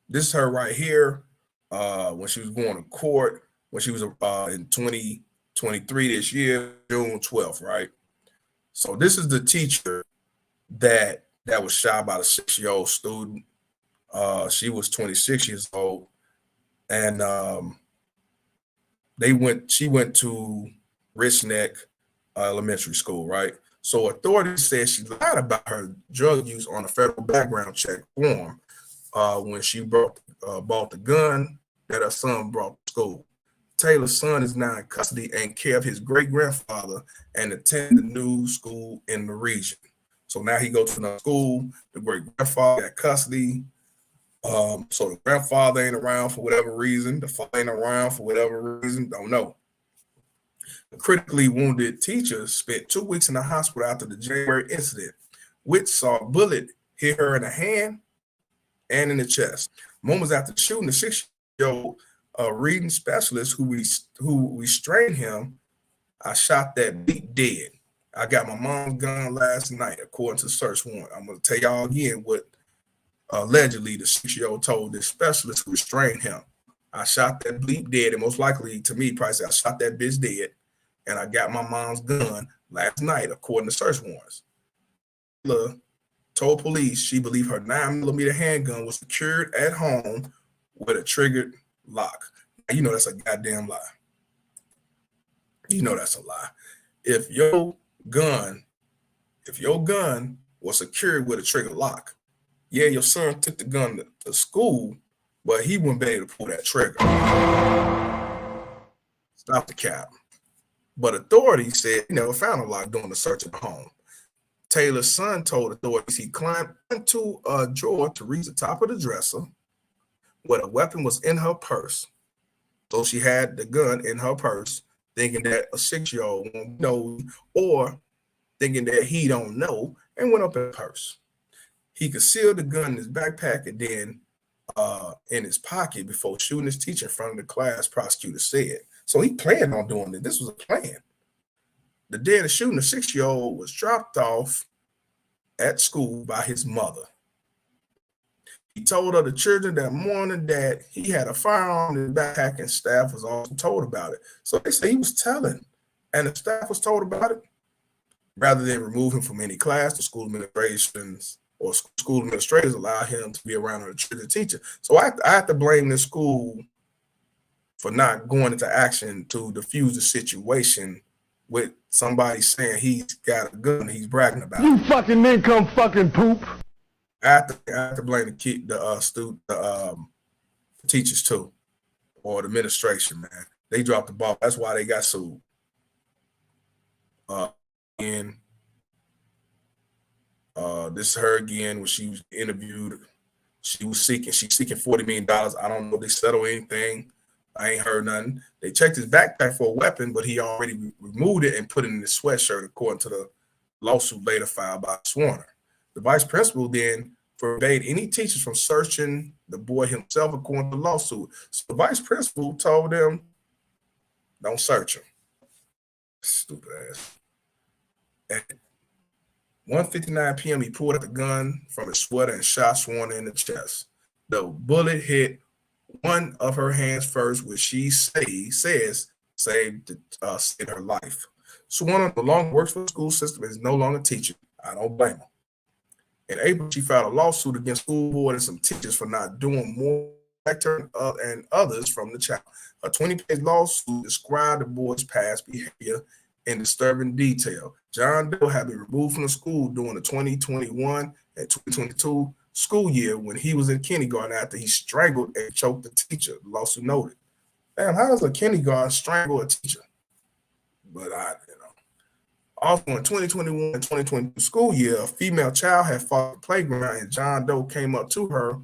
this is her right here. When she was going to court, when she was in 2023 this year, June 12th, right? So this is the teacher that was shot by the 6-year-old student. She was 26 years old, and she went to Rich Neck Elementary School, right? So authorities said she lied about her drug use on a federal background check form when she bought the gun that her son brought to school. Taylor's son is now in custody and care of his great-grandfather and attend the new school in the region. So now he goes to another school. The great-grandfather got custody. So the grandfather ain't around for whatever reason. The father ain't around for whatever reason. Don't know. The critically wounded teacher spent 2 weeks in the hospital after the January incident, which saw a bullet hit her in the hand and in the chest. Moments after the shooting, the 6-year-old reading specialist who restrained him, I shot that beat dead. I got my mom's gun last night, according to the search warrant. I'm going to tell y'all again what allegedly the 6-year-old told this specialist who restrained him. I shot that bleep dead, and most likely to me, probably said I shot that bitch dead, and I got my mom's gun last night, according to search warrants. Told police she believed her 9mm handgun was secured at home with a triggered lock. Now, you know that's a goddamn lie. You know that's a lie. If your gun was secured with a trigger lock, yeah, your son took the gun to school, but he wouldn't be able to pull that trigger. Stop the cap. But authorities said he never found a lock during the search of the home. Taylor's son told authorities he climbed into a drawer to reach the top of the dresser where the weapon was in her purse. So she had the gun in her purse, thinking that a 6-year-old won't know, or thinking that he don't know, and went up in the purse. He concealed the gun in his backpack and then in his pocket before shooting his teacher in front of the class, prosecutor said. So he planned on doing it. This was a plan. The day of the shooting, the 6-year-old was dropped off at school by his mother. He told other children that morning that he had a firearm in his backpack, and staff was also told about it. So they say he was telling, and the staff was told about it. Rather than remove him from any class, the school administrations or school administrators allow him to be around the teacher. So I have to blame the school for not going into action to defuse the situation with somebody saying he's got a gun he's bragging about. You fucking income fucking poop. I have to blame the teachers too, or the administration, man. They dropped the ball. That's why they got sued. And this is her again when she was interviewed. She's seeking $40 million. I don't know if they settled anything. I ain't heard nothing. They checked his backpack for a weapon, but he already removed it and put it in his sweatshirt, according to the lawsuit later filed by Swarner. The vice principal then forbade any teachers from searching the boy himself, according to the lawsuit. So the vice principal told them, don't search him. Stupid ass. At 1:59 p.m., he pulled out the gun from his sweater and shot Swarner in the chest. The bullet hit one of her hands first, which she says saved her life. Swarner no longer works for the school system and is no longer teaching. I don't blame her. In April, she filed a lawsuit against school board and some teachers for not doing more and others from the child. A 20-page lawsuit described the board's past behavior in disturbing detail. John Doe had been removed from the school during the 2021 and 2022 school year when he was in kindergarten after he strangled and choked the teacher, the lawsuit noted. Damn, how does a kindergarten strangle a teacher? But also in 2021 and 2022 school year, a female child had fought the playground and John Doe came up to her,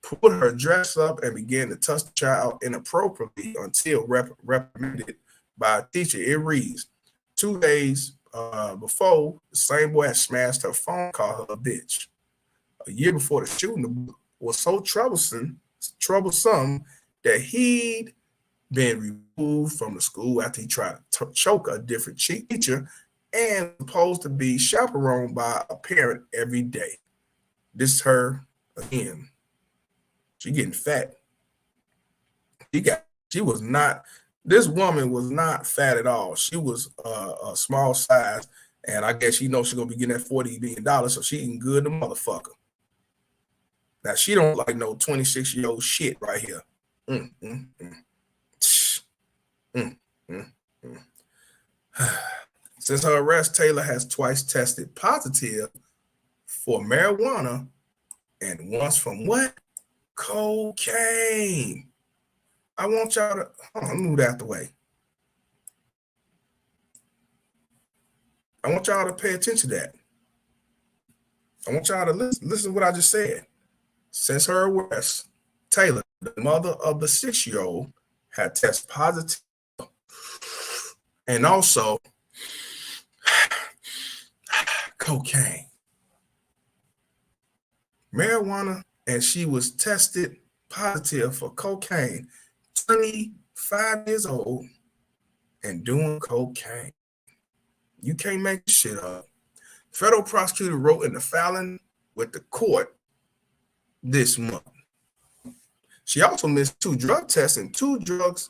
put her dress up, and began to touch the child inappropriately until reprimanded by a teacher. It reads, 2 days before, the same boy had smashed her phone, called her a bitch. A year before the shooting was so troublesome that he'd been removed from the school after he tried to choke a different teacher and supposed to be chaperoned by a parent every day. This is her again. She getting fat. This woman was not fat at all. She was a small size, and I guess she knows she's gonna be getting that $40 million, so she eating good, the motherfucker. Now she don't like no 26-year-old shit right here. Since her arrest, Taylor has twice tested positive for marijuana and once from what? Cocaine. I want y'all to move that the way. I want y'all to pay attention to that. I want y'all to listen to what I just said. Since her arrest, Taylor, the mother of the 6-year-old, had tested positive and also cocaine, marijuana, and she was tested positive for cocaine. 25 years old and doing cocaine. You can't make shit up. Federal prosecutor wrote in the filing with the court this month. She also missed 2 drug tests and 2 drug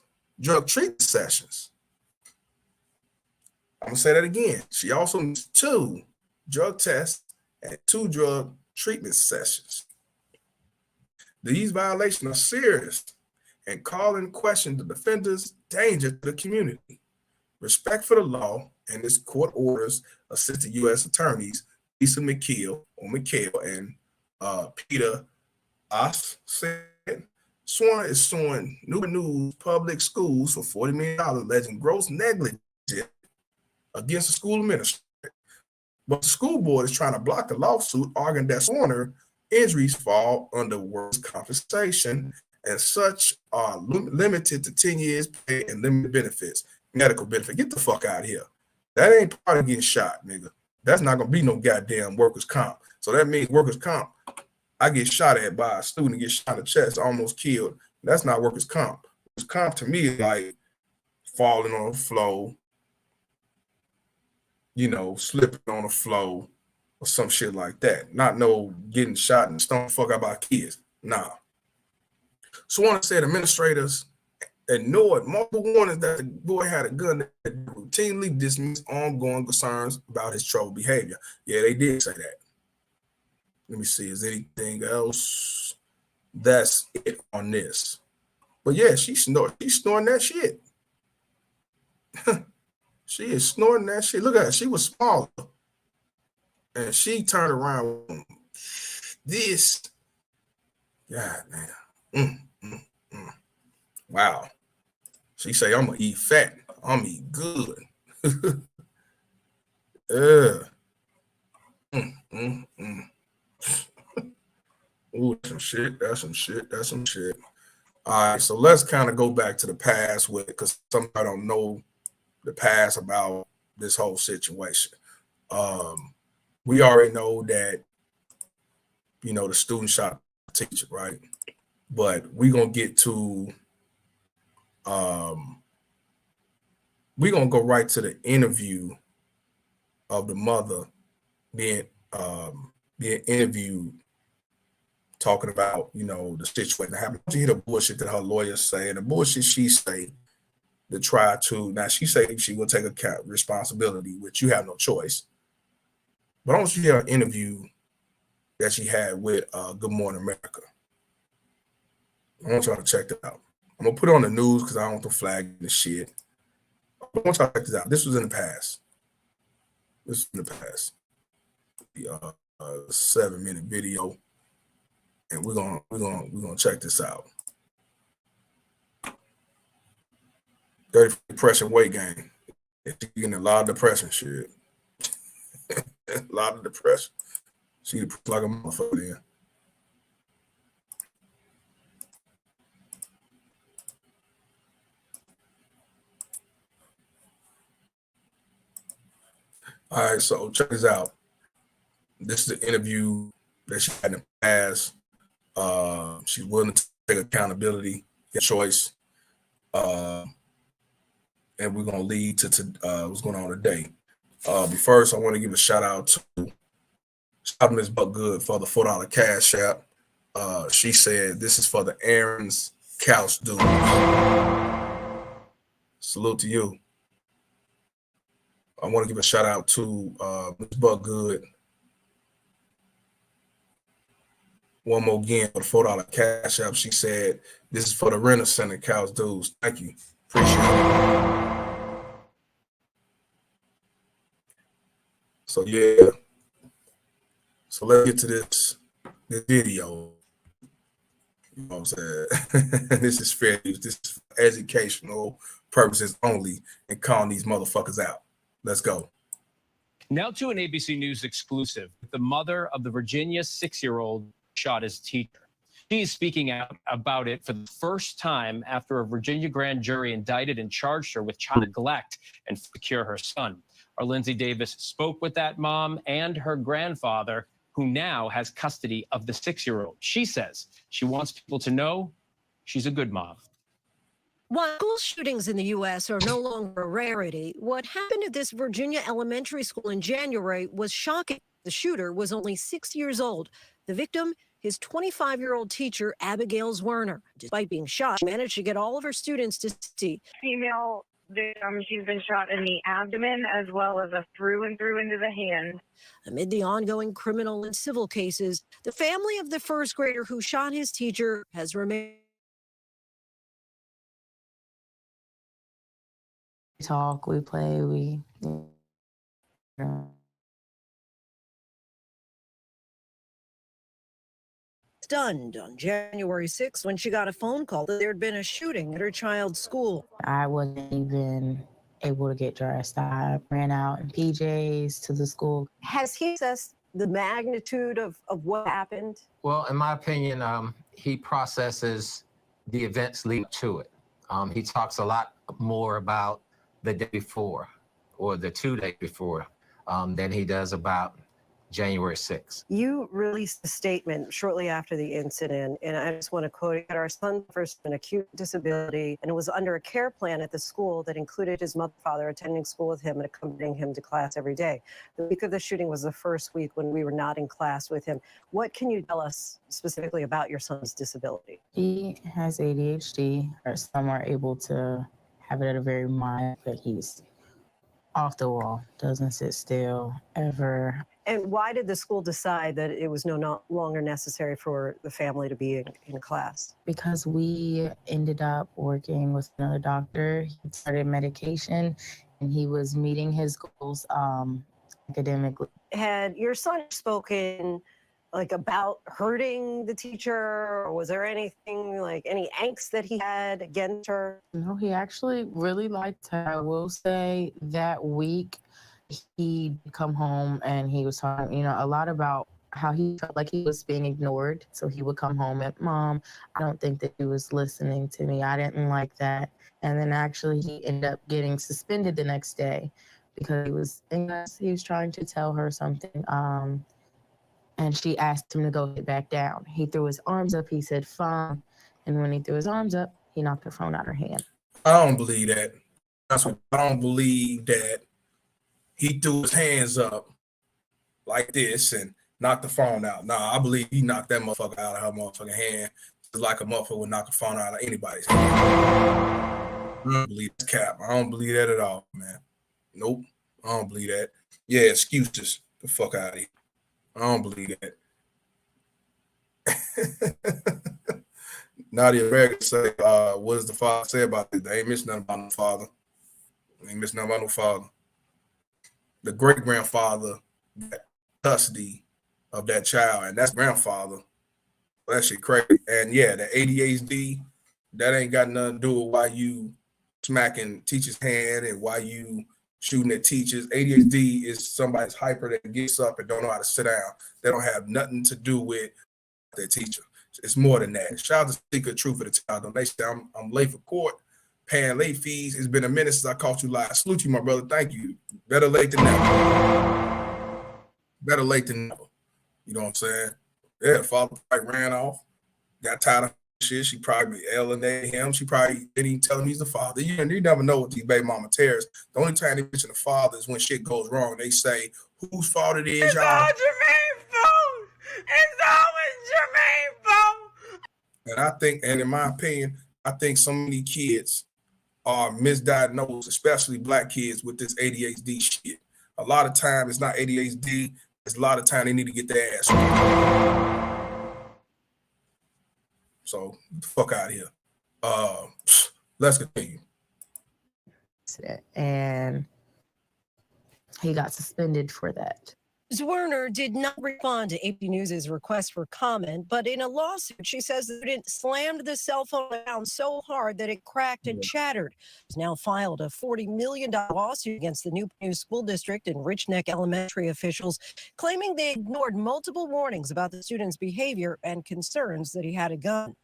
treatment sessions. I'm gonna say that again. She also missed 2 drug tests and 2 drug treatment sessions. These violations are serious and call in question the defendant's danger to the community. Respect for the law and its court orders, Assistant U.S. Attorneys Lisa McKeel and Peter Osset Swan is suing Newport News Public Schools for $40 million, alleging gross negligence against the school administrator. But the school board is trying to block the lawsuit, arguing that Swanner injuries fall under workers' compensation and such are limited to 10 years pay and limited benefits, medical benefit. Get the fuck out of here. That ain't part of getting shot, nigga. That's not gonna be no goddamn workers' comp. So that means workers' comp. I get shot at by a student, get shot in the chest, almost killed. That's not workers' comp. Workers' comp to me is like falling on the floor, you know, slipping on the floor or some shit like that. Not no getting shot and stoned the fuck out by kids. Nah. Swan said administrators ignored multiple warnings that the boy had a gun that routinely dismissed ongoing concerns about his troubled behavior. Yeah, they did say that. Let me see, is anything else? That's it on this. But yeah, she's snoring that shit. She is snorting that shit. Look at her. She was smaller. And she turned around. This. God damn. Wow. She say, I'm going to eat fat. I'm going to eat good. Ooh, some shit. That's some shit. That's some shit. All right, so let's kind of go back to the past with it, because somebody don't know the past about this whole situation. We already know that, you know, the student shot the teacher, right? But we're gonna get to we're gonna go right to the interview of the mother being interviewed, talking about, you know, the situation that happened. You hear the bullshit that her lawyers say and the bullshit she say to try to, now she say she will take account responsibility, which you have no choice. But I want you to hear an interview that she had with Good Morning America. I want y'all to check that out. I'm gonna put it on the news because I don't want to flag the shit. I want y'all to check this out. This was in the past. This was in the past. The 7-minute video. And we're gonna check this out. Dirty depression weight gain. She's getting a lot of depression shit. A lot of depression. She depressed like a motherfucker then. All right, so check this out. This is the interview that she had in the past. She's willing to take accountability, get choice, and we're gonna lead to what's going on today. But first, I want to give a shout out to Miss Buck Good for the $4 cash app. She said this is for the Aaron's couch dude. Salute to you. I want to give a shout out to Miss Buck Good. One more again for the $4 cash app. She said, this is for the Renter Center couch dudes. Thank you. Appreciate it. So, yeah. So, let's get to this video. You know what I'm saying? This is fair use. This is for educational purposes only, and calling these motherfuckers out. Let's go. Now to an ABC News exclusive. The mother of the Virginia 6-year-old shot his teacher. She's speaking out about it for the first time after a Virginia grand jury indicted and charged her with child neglect and secure her son. Our Lindsay Davis spoke with that mom and her grandfather, who now has custody of the 6-year-old. She says she wants people to know she's a good mom. While school shootings in the U.S. are no longer a rarity, what happened at this Virginia elementary school in January was shocking. The shooter was only 6 years old. The victim, his 25-year-old teacher, Abigail Werner. Despite being shot, she managed to get all of her students to see. Female victim, she's been shot in the abdomen as well as a through and through into the hand. Amid the ongoing criminal and civil cases, the family of the first grader who shot his teacher has remained. We talk, we play, we. Stunned on January 6th when she got a phone call that there had been a shooting at her child's school. I wasn't even able to get dressed. I ran out in PJs to the school. Has he assessed the magnitude of what happened? Well, in my opinion, he processes the events leading to it. He talks a lot more about the day before or the 2 days before than he does about January 6th. You released a statement shortly after the incident, and I just want to quote it. Our son suffers an acute disability, and it was under a care plan at the school that included his mother and father attending school with him and accompanying him to class every day. The week of the shooting was the first week when we were not in class with him. What can you tell us specifically about your son's disability? He has ADHD, or some are able to have it at a very mild, but he's off the wall, doesn't sit still, ever. And why did the school decide that it was no longer necessary for the family to be in class? Because we ended up working with another doctor. He started medication, and he was meeting his goals academically. Had your son spoken about hurting the teacher, or was there anything any angst that he had against her? No, he actually really liked her. I will say that week he'd come home and he was talking, a lot about how he felt like he was being ignored. So he would come home and, Mom, I don't think that he was listening to me. I didn't like that. And then actually he ended up getting suspended the next day because he was trying to tell her something. And she asked him to go get back down. He threw his arms up. He said, fine. And when he threw his arms up, he knocked her phone out of her hand. I don't believe that. I don't believe that he threw his hands up like this and knocked the phone out. Nah, I believe he knocked that motherfucker out of her motherfucking hand just like a motherfucker would knock a phone out of anybody's hand. I don't believe that's cap. I don't believe that at all, man. Nope. I don't believe that. Yeah, excuses. The fuck out of here. I don't believe that. Nadia American say, what does the father say about this? They ain't missing nothing about no father. They ain't missing nothing about no father. The great-grandfather got custody of that child, and that's grandfather. Well, that shit crazy. And yeah, the ADHD, that ain't got nothing to do with why you smacking teacher's hand and why you shooting at teachers. ADHD is somebody's hyper that gets up and don't know how to sit down. They don't have nothing to do with their teacher. It's more than that. Shout out to Secret Truth for the child donation. I'm late for court, paying late fees. It's been a minute since I caught you live. Salute you, my brother. Thank you. Better late than never. Better late than never. You know what I'm saying? Yeah, father probably ran off, got tired of shit. She probably alienated him. She probably didn't even tell him he's the father. You never know what these baby mama tears. The only time they mention the father is when shit goes wrong. They say, whose fault it is, It's y'all? all Jermaine's fault. It's always Jermaine's fault. And I think, and in my opinion, I think so many kids are misdiagnosed, especially black kids, with this ADHD shit. A lot of time it's not ADHD. It's a lot of time they need to get their ass right. So the fuck out of here. Let's continue. And he got suspended for that. Ms. Werner did not respond to AP News' request for comment, but in a lawsuit, she says the student slammed the cell phone down so hard that it cracked and shattered. She's now filed a $40 million lawsuit against the New School District and Rich Neck Elementary officials, claiming they ignored multiple warnings about the student's behavior and concerns that he had a gun.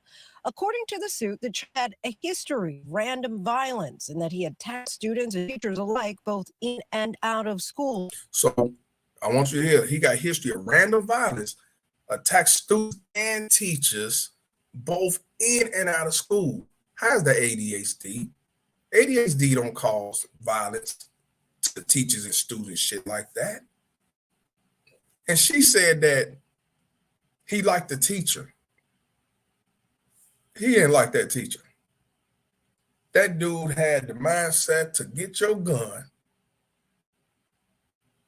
According to the suit, the child had a history of random violence and that he attacked students and teachers alike, both in and out of school. So I want you to hear, he got history of random violence, attacked students and teachers, both in and out of school. How's that ADHD? ADHD don't cause violence to teachers and students, shit like that. And she said that he liked the teacher. He didn't like that teacher. That dude had the mindset to get your gun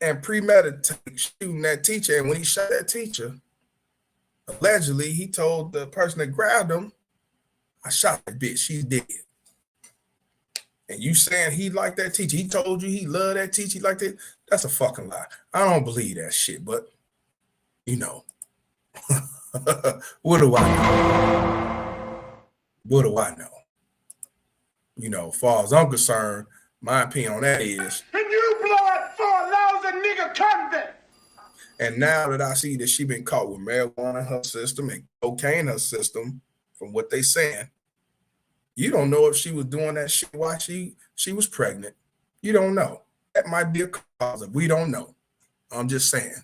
and premeditate shooting that teacher. And when he shot that teacher, allegedly, he told the person that grabbed him, I shot that bitch, she's dead. And you saying he liked that teacher, he told you he loved that teacher, he liked it, that's a fucking lie. I don't believe that shit, but, you know, what do I know? What do I know? You know, as far as I'm concerned, my opinion on that is, And you blow it for a lousy nigga convict. and now that I see that she been caught with marijuana in her system and cocaine in her system, from what they saying, you don't know if she was doing that shit while she was pregnant. You don't know. That might be a cause of, we don't know. I'm just saying.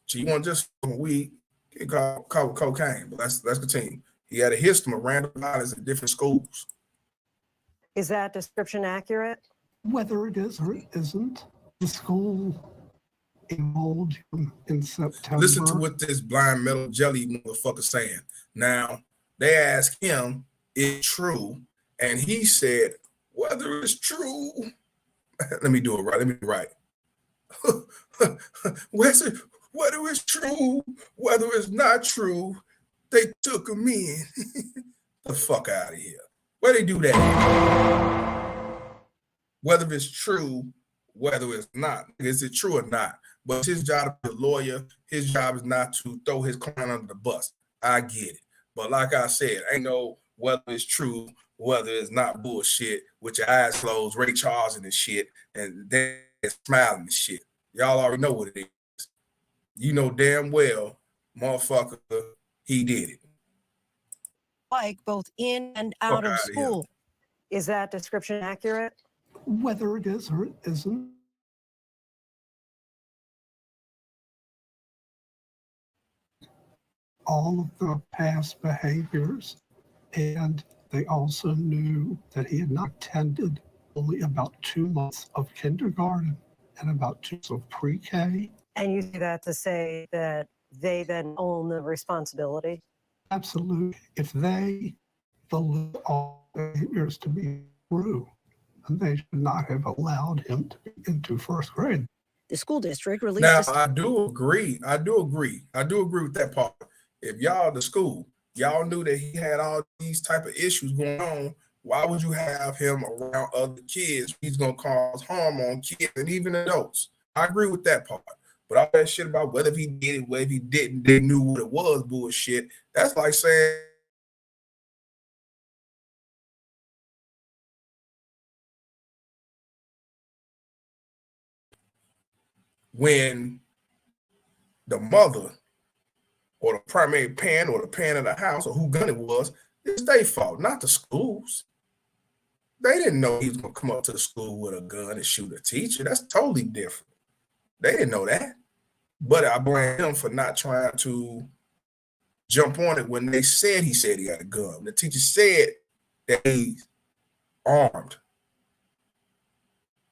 She wasn't just weed, get caught with cocaine, but let's continue. He had a history of random violence in different schools. Is that description accurate? Whether it is or it isn't, the school enrolled him in September. Listen to what this blind metal jelly motherfucker saying. Now, they asked him, it's true, and he said, whether it's true, let me do it right. Whether it's true, whether it's not true, they took him in. The fuck out of here. Where they do that? Whether it's true, whether it's not. Is it true or not? But it's his job to be a lawyer. His job is not to throw his client under the bus. I get it. But like I said, ain't no whether it's true, whether it's not bullshit, with your eyes closed, Ray Charles and shit, and then smiling and shit. Y'all already know what it is. You know damn well, motherfucker, he did it. Like both in and out of school. Is that description accurate? Whether it is or it isn't. All of the past behaviors, and they also knew that he had not attended only about 2 months of kindergarten and about 2 months of pre-K. And you say that to say that they then own the responsibility? Absolutely. If they believe all behaviors to be true, then they should not have allowed him to be into first grade. The school district released. Now, I do agree with that part. If y'all, the school, y'all knew that he had all these type of issues going on, why would you have him around other kids? He's going to cause harm on kids and even adults. I agree with that part. But all that shit about whether he did it, whether he didn't, they knew what it was, bullshit. That's like saying when the mother or the primary parent or the parent of the house or who gun it was, it's their fault, not the schools. They didn't know he was going to come up to the school with a gun and shoot a teacher. That's totally different. They didn't know that. But I blame him for not trying to jump on it when they said he had a gun. The teacher said that he's armed.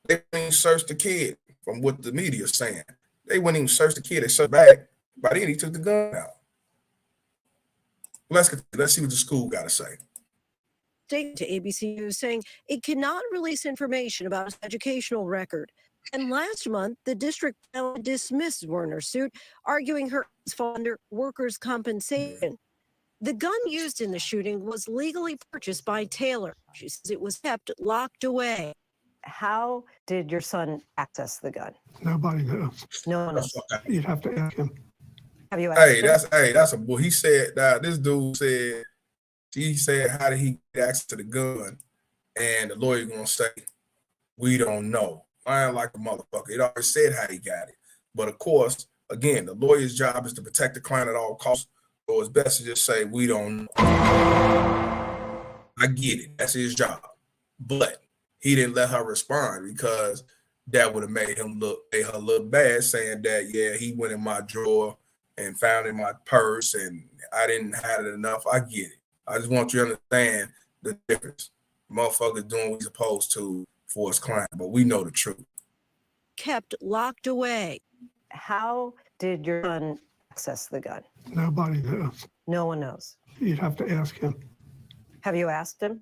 They wouldn't even search the kid from what the media is saying. They wouldn't even search the kid. They searched back. By then, he took the gun out. Let's see what the school got to say. Statement to ABC News saying it cannot release information about his educational record. And last month, the district dismissed Werner's suit, arguing her fall under workers' compensation. The gun used in the shooting was legally purchased by Taylor. She says it was kept locked away. How did your son access the gun? Nobody knows. No one knows. You'd have to ask him. Have you asked him? That's a boy. He said this dude said, he said, how did he get access to the gun? And the lawyer gonna say, we don't know. I ain't like a motherfucker. It already said how he got it. But of course, again, the lawyer's job is to protect the client at all costs. So it's best to just say, we don't know. I get it. That's his job. But he didn't let her respond because that would have made her look bad, saying that, yeah, he went in my drawer and found in my purse and I didn't have it enough. I get it. I just want you to understand the difference. Motherfucker doing what he's supposed to for his client, but we know the truth. Kept locked away. How did your son access the gun? Nobody knows. No one knows. You'd have to ask him. Have you asked him?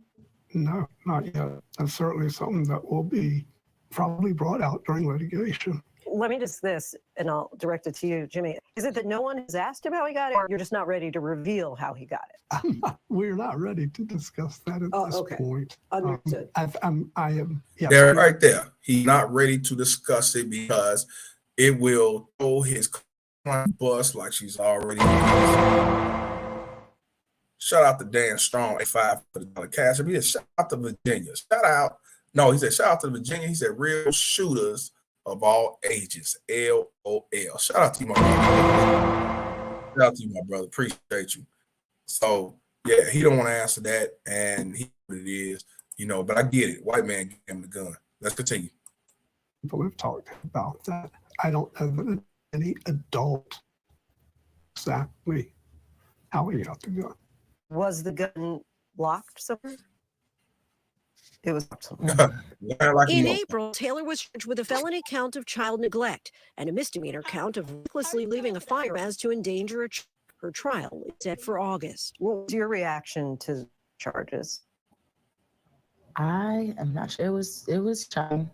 No, not yet. That's certainly something that will be probably brought out during litigation. Let me just this, and I'll direct it to you, Jimmy. Is it that no one has asked him how he got it, or you're just not ready to reveal how he got it? We're not ready to discuss that at this point. Understood. I am. Yes. There, right there. He's not ready to discuss it because it will throw his client bust like she's already. Shout out to Dan Strong, $5 for the dollar cash. He said, shout out to Virginia. Shout out. No, he said, shout out to Virginia. He said, real shooters of all ages. LOL. Shout out to you, my brother. Shout out to you, my brother. Appreciate you. So, yeah, he don't want to answer that, and he what it is, but I get it. White man gave him the gun. Let's continue. People have talked about that. I don't know that any adult exactly how he got the gun. Was the gun locked somewhere? It was locked somewhere. In April, Taylor was charged with a felony count of child neglect and a misdemeanor count of recklessly leaving a fire as to endanger a child. Her trial is set for August. What was your reaction to charges? I am not sure. It was shocking.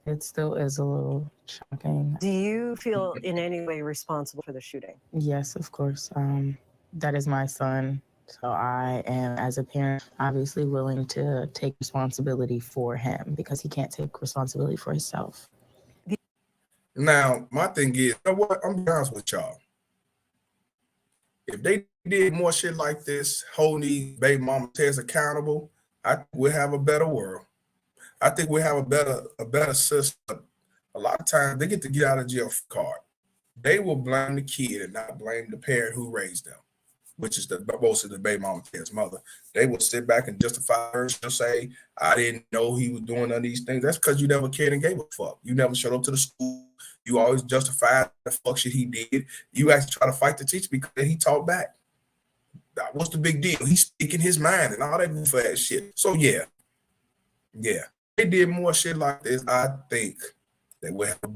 It still is a little shocking. Do you feel in any way responsible for the shooting? Yes, of course. That is my son. So I am, as a parent, obviously willing to take responsibility for him because he can't take responsibility for himself. Now, my thing is, you know what? I'm be honest with y'all. If they did more shit like this, holding these baby mama Teds accountable, I think we'll have a better world. I think we'll have a better system. A lot of times they get to get out of jail card. They will blame the kid and not blame the parent who raised them, which is most of the baby mama Ted's mother. They will sit back and justify her. She'll say, I didn't know he was doing none of these things. That's because you never cared and gave a fuck. You never showed up to the school. You always justified the fuck shit he did. You actually try to fight the teacher because he taught back. What's the big deal? He's speaking his mind and all that goof ass shit. So yeah. They did more shit like this. I think they would have a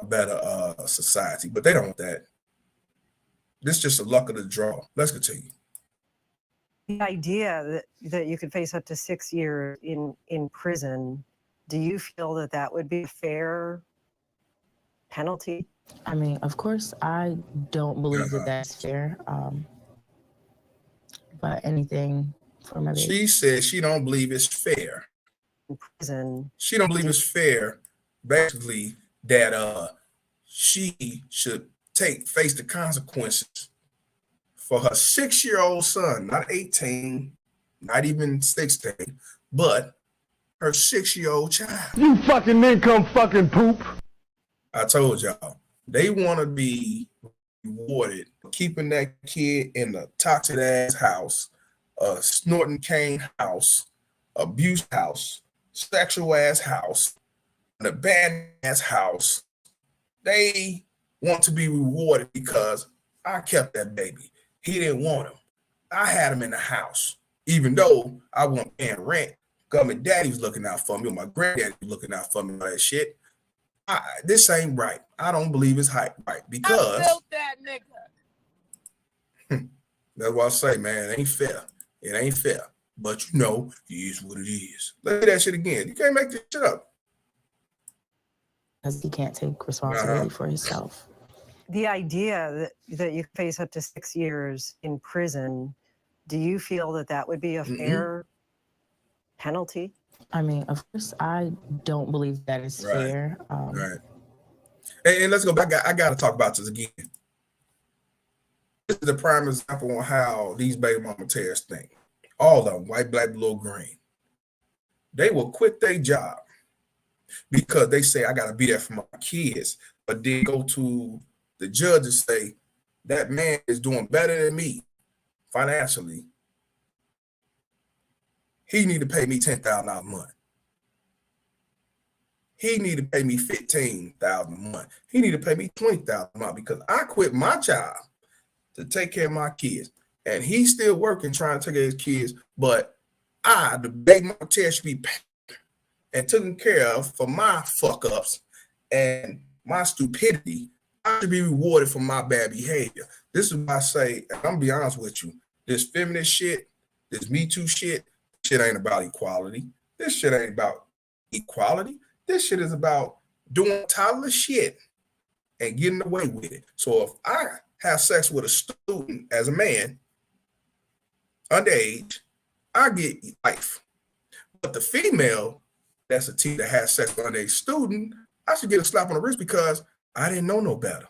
better society, but they don't want that. This is just the luck of the draw. Let's continue. The idea that you could face up to 6 years in prison, do you feel that would be a fair penalty? I mean, of course, I don't believe that that's fair. But anything for my baby. She said she don't believe it's fair. In prison. She don't believe it's fair, basically, that she should face the consequences for her 6-year-old son, not 18, not even 16, but her 6-year-old child. You fucking income fucking poop. I told y'all, they want to be rewarded for keeping that kid in a toxic ass house, a snorting cane house, abuse house, sexual ass house, an abandoned ass house. They want to be rewarded because I kept that baby. He didn't want him. I had him in the house, even though I wasn't paying rent. Government daddy was looking out for me, or my granddaddy was looking out for me, all that shit. This ain't right. I don't believe it's right because I built that nigga. That's what I say, man. It ain't fair. It ain't fair. But it is what it is. Look at that shit again. You can't make this shit up. Because he can't take responsibility for himself. The idea that you face up to 6 years in prison, do you feel that would be a fair penalty? I mean, of course, I don't believe that is Right. fair. Right. And let's go back. I got to talk about this again. This is the prime example on how these baby mama tears think. All of them, white, black, blue, green. They will quit their job because they say, I got to be there for my kids. But then go to the judge and say, that man is doing better than me financially. He need to pay me $10,000 a month. He need to pay me $15,000 a month. He need to pay me $20,000 a month because I quit my job to take care of my kids. And he's still working trying to take care of his kids. But I, the baby mama tear, should be paid and taken care of for my fuck ups and my stupidity. I should be rewarded for my bad behavior. This is why I say, and I'm gonna be honest with you, this feminist shit, this Me Too shit ain't about equality. This shit ain't about equality. This shit is about doing toddler shit and getting away with it. So if I have sex with a student as a man, underage, I get life. But the female that's a teacher that has sex with an underage student, I should get a slap on the wrist because I didn't know no better.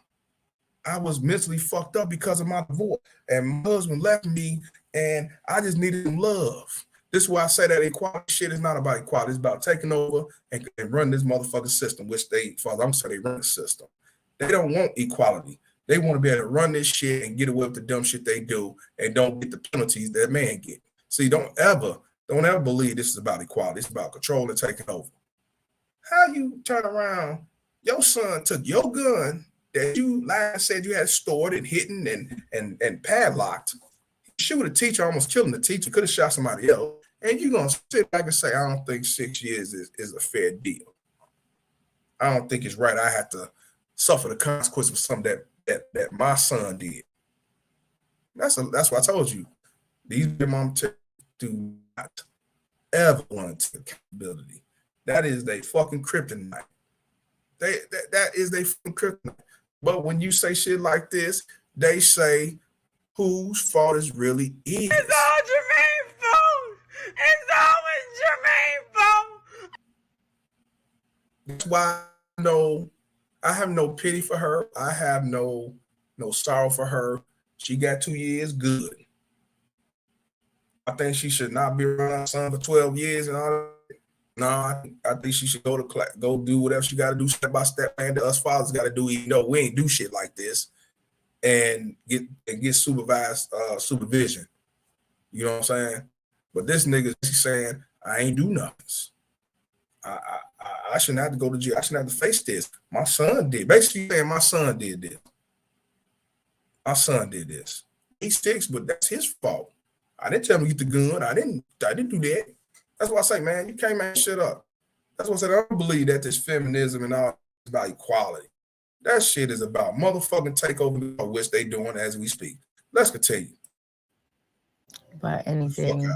I was mentally fucked up because of my divorce. And my husband left me and I just needed some love. This is why I say that equality shit is not about equality. It's about taking over and running this motherfucking system, which they, Father, I'm sorry, they run the system. They don't want equality. They want to be able to run this shit and get away with the dumb shit they do and don't get the penalties that man get. See, don't ever believe this is about equality. It's about control and taking over. How you turn around, your son took your gun that you last said you had stored and hidden and padlocked, shoot a teacher, almost killing the teacher, could have shot somebody else. And you're going to sit back and say, I don't think 6 years is a fair deal. I don't think it's right. I have to suffer the consequence of something that my son did. That's why I told you, these moms do not ever want to take accountability. That is their fucking kryptonite. That is their fucking kryptonite. But when you say shit like this, they say whose fault it really is. It's all Jermaine's fault. It's always Jermaine's fault. That's why I have no pity for her. I have no sorrow for her. She got 2 years, good. I think she should not be around her son for 12 years and all that. No, I think she should go to class, go do whatever she got to do step by step, and us fathers got to do, even though we ain't do shit like this, and get supervised supervision. You know what I'm saying? But this nigga, she's saying, I ain't do nothing. I shouldn't have to go to jail. I shouldn't have to face this. My son did. Basically saying my son did this. My son did this. He's 6, but that's his fault. I didn't tell him to get the gun. I didn't do that. That's why I say, man, you can't make shit up. That's why I said I don't believe that this feminism and all is about equality. That shit is about motherfucking takeover, which they doing as we speak. Let's continue. But anything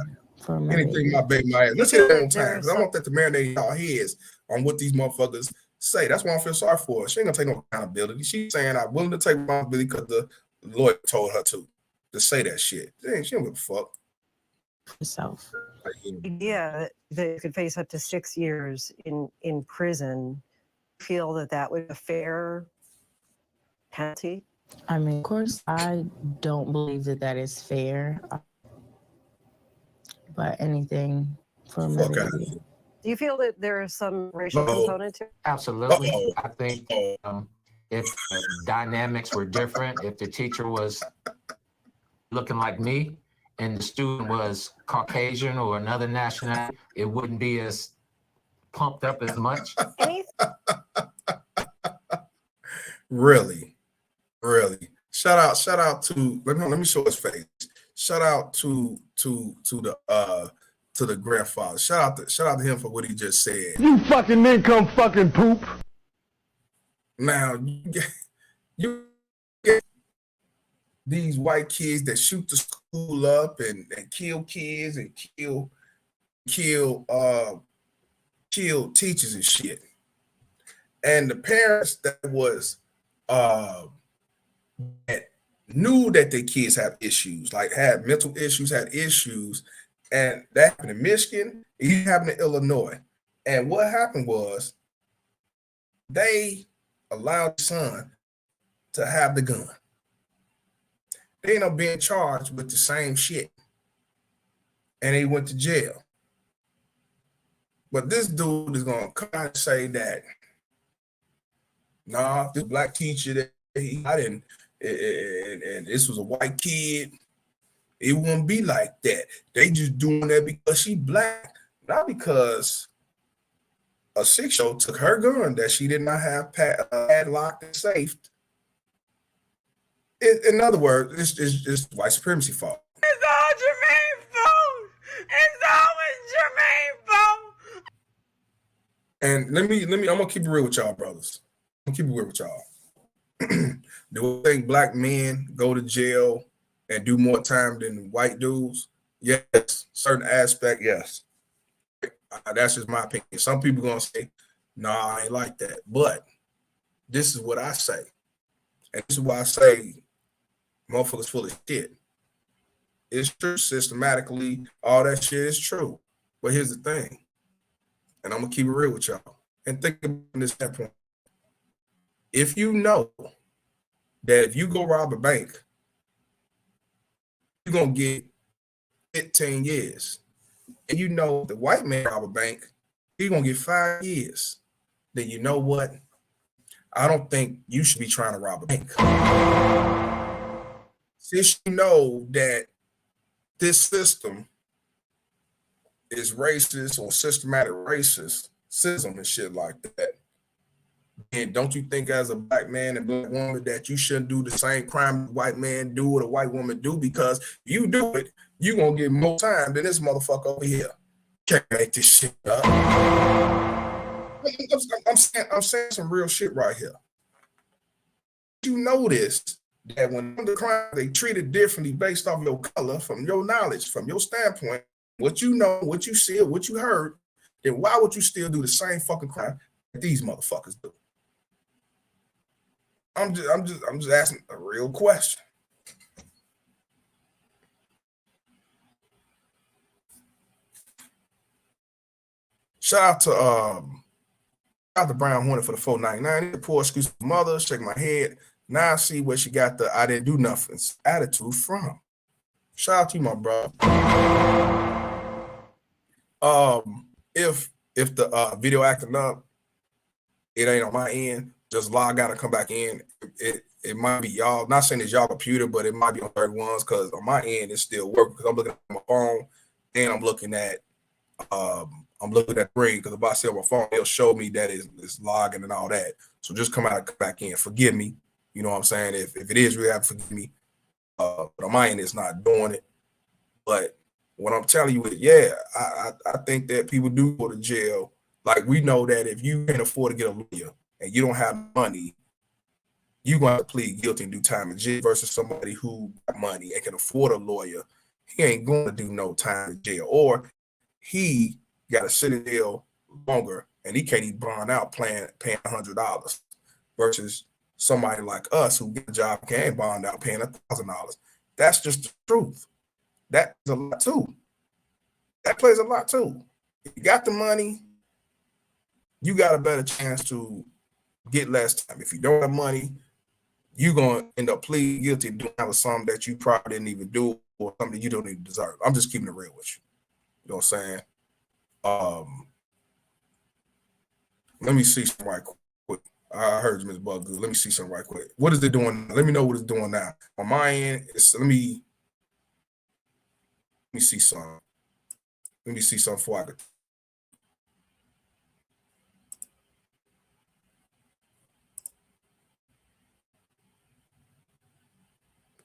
for my anything my baby might have. Let's hit it on time. I want that to marinate in y'all heads on what these motherfuckers say. That's why I feel sorry for her. She ain't gonna take no accountability. She's saying I'm willing to take responsibility because the lawyer told her to say that shit. Dang, she don't give a fuck. Herself. idea that they could face up to 6 years in prison, feel that would be a fair penalty? I mean, of course, I don't believe that is fair. But anything for me. Do you feel that there is some racial component to it? Absolutely. I think if the dynamics were different, if the teacher was looking like me and the student was Caucasian or another nationality, it wouldn't be as pumped up as much. Really. Shout out to let me show his face. Shout out to the grandfather. Shout out to him for what he just said. You fucking nincomb fucking poop. Now you get these white kids that shoot the school up and kill kids and kill teachers and shit. And the parents that was that knew that their kids have issues, like had mental issues, had issues, And that happened in Michigan, it happened in Illinois. And what happened was they allowed the son to have the gun. They ended up being charged with the same shit. And they went to jail. But this dude is gonna come out and say that, nah, this black teacher that I didn't, and this was a white kid. It wouldn't be like that. They just doing that because she black, not because a 6-year-old took her gun that she did not have padlocked and safed. In other words, it's white supremacy fault. It's all Jermaine's fault. It's always Jermaine's fault. And let me, I'm gonna keep it real with y'all, brothers. I'm gonna keep it real with y'all. Do you think black men go to jail and do more time than white dudes? Yes, certain aspect, yes. That's just my opinion. Some people gonna say, nah, I ain't like that. But this is what I say. And this is why I say motherfuckers full of shit. It's true systematically, all that shit is true. But here's the thing, and I'm gonna keep it real with y'all. And think about this standpoint. If you know that if you go rob a bank, you're gonna get 15 years. And you know the white man rob a bank, he's gonna get 5 years. Then you know what? I don't think you should be trying to rob a bank. Since you know that this system is racist or systematic racism and shit like that, and don't you think as a black man and black woman that you shouldn't do the same crime the white man do or the white woman do? Because you do it, you're gonna get more time than this motherfucker over here. Can't make this shit up. I'm saying some real shit right here. You notice that when the crime, they treat it differently based off your color, from your knowledge, from your standpoint, what you know, what you see, what you heard, then why would you still do the same fucking crime that these motherfuckers do? I'm just asking a real question. Shout out to Brown Hornet for the 499. The poor excuse for mother, shake my head. Now I see where she got the I didn't do nothing attitude from. Shout out to you, my brother. If the video acting up, it ain't on my end, just log out and come back in. It might be y'all, not saying it's y'all computer, but it might be on 31's, because on my end it's still working, because I'm looking at my phone and I'm looking at the ring, because if I see on my phone, it'll show me that it's logging and all that. So just come out and come back in. Forgive me. You know what I'm saying? If it is really, have to forgive me. But on my end, it's not doing it. But what I'm telling you is, yeah, I think that people do go to jail. Like, we know that if you can't afford to get a lawyer and you don't have money, you're going to plead guilty and do time in jail, versus somebody who got money and can afford a lawyer. He ain't going to do no time in jail, or he got to sit in jail longer and he can't even bond out paying $100, versus somebody like us who get a job and can't bond out paying $1,000. That's just the truth. That's a lot too. That plays a lot too. If you got the money, you got a better chance to get less time. If you don't have money, you're going to end up pleading guilty and doing something that you probably didn't even do, or something you don't even deserve. I'm just keeping it real with you. You know what I'm saying? Let me see some right quick. I heard you, Ms. Bug. Let me see some right quick. What is it doing? Let me know what it's doing now. On my end, let me see some. Let me see some before I could.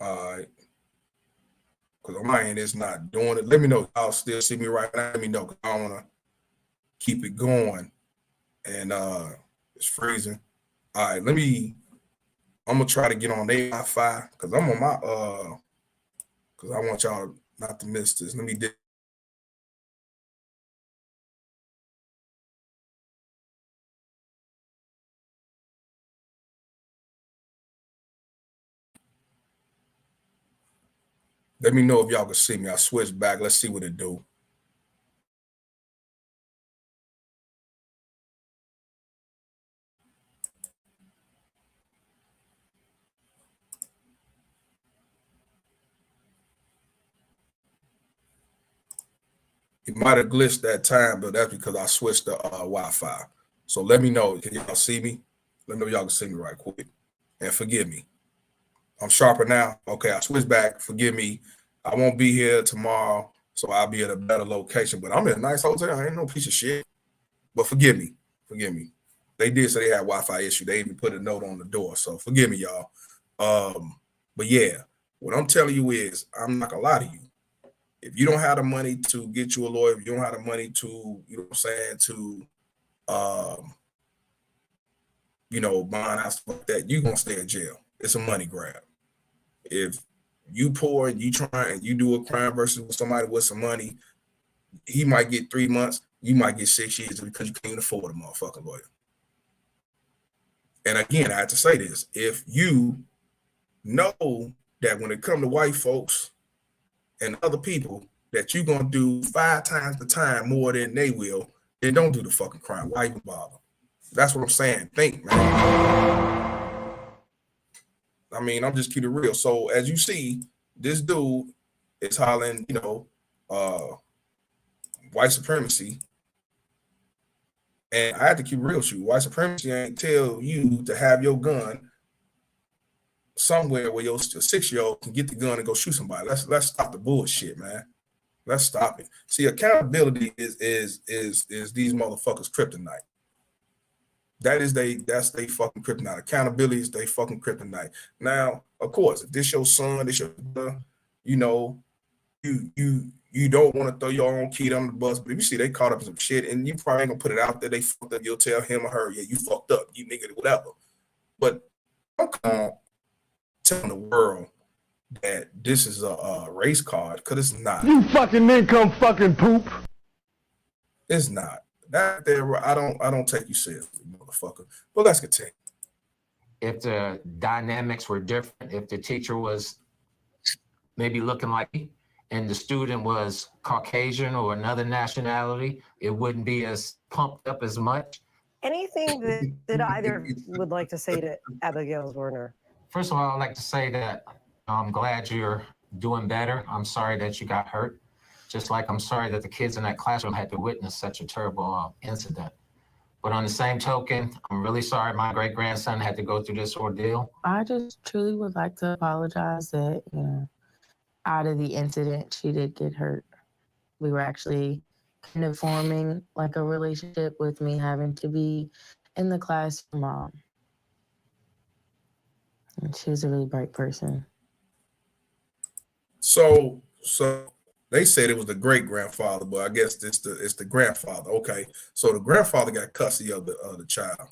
All right. Because on my end, it's not doing it. Let me know if y'all still see me right now. Let me know, because I want to keep it going. And it's freezing. All right, I'm gonna try to get on their Wi-Fi, because I'm on my because I want y'all not to miss this. Let me know if y'all can see me. I switched back. Let's see what it do. It might have glitched that time, but that's because I switched the Wi-Fi. So let me know. Can y'all see me? Let me know y'all can see me right quick. And forgive me. I'm sharper now. Okay, I switched back. Forgive me. I won't be here tomorrow, so I'll be at a better location. But I'm in a nice hotel. I ain't no piece of shit. But forgive me. Forgive me. They did say they had Wi-Fi issue. They even put a note on the door. So forgive me, y'all. But yeah, what I'm telling you is I'm not gonna lie to you. If you don't have the money to get you a lawyer, if you don't have the money to, you know what I'm saying, to bond out, stuff like that, you're gonna stay in jail. It's a money grab. If you poor and you try and you do a crime versus somebody with some money, he might get 3 months, you might get 6 years because you can't afford a motherfucking lawyer. And again, I have to say this: if you know that when it comes to white folks and other people that you're gonna do 5 times the time more than they will, then don't do the fucking crime. Why even bother? That's what I'm saying. Think, man. I mean, I'm just keeping it real. So as you see, this dude is hollering, white supremacy. And I had to keep real with you. White supremacy ain't tell you to have your gun somewhere where your 6-year-old can get the gun and go shoot somebody. Let's stop the bullshit, man. Let's stop it. See, accountability is these motherfuckers' kryptonite. That's they fucking kryptonite. Accountability is they fucking kryptonite. Now, of course, if this your son, this your brother, you don't want to throw your own kid under the bus, but if you see they caught up in some shit and you probably ain't gonna put it out there, they fucked up, you'll tell him or her, yeah, you fucked up, you nigga, whatever. But don't come on telling the world that this is a race card, because it's not. You fucking income fucking poop. It's not. That there, I don't take you seriously, motherfucker. But let's continue. If the dynamics were different, if the teacher was maybe looking like me and the student was Caucasian or another nationality, it wouldn't be as pumped up as much. Anything that either would like to say to Abigail Werner? First of all, I'd like to say that I'm glad you're doing better. I'm sorry that you got hurt. Just like I'm sorry that the kids in that classroom had to witness such a terrible incident. But on the same token, I'm really sorry my great-grandson had to go through this ordeal. I just truly would like to apologize that, out of the incident, she did get hurt. We were actually kind of forming like a relationship with me having to be in the class with mom. And she was a really bright person. So they said it was the great grandfather, but I guess it's the grandfather. Okay, so the grandfather got custody of the child.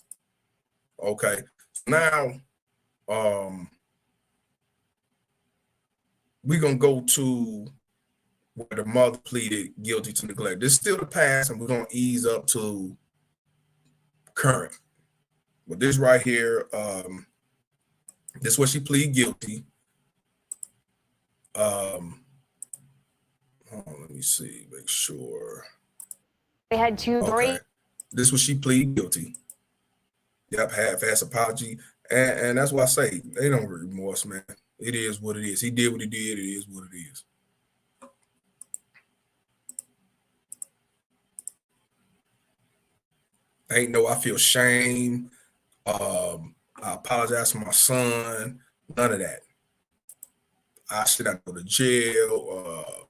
Okay, now we're gonna go to where the mother pleaded guilty to neglect. This is still the past, and we're gonna ease up to current. But this right here, this is what she pleaded guilty. Let me see, make sure. They had two great. This was she pleaded guilty. Yep, half-ass apology. And that's why I say they don't remorse, man. It is what it is. He did what he did. It is what it is. Ain't no I feel shame. I apologize for my son. None of that. I should not go to jail.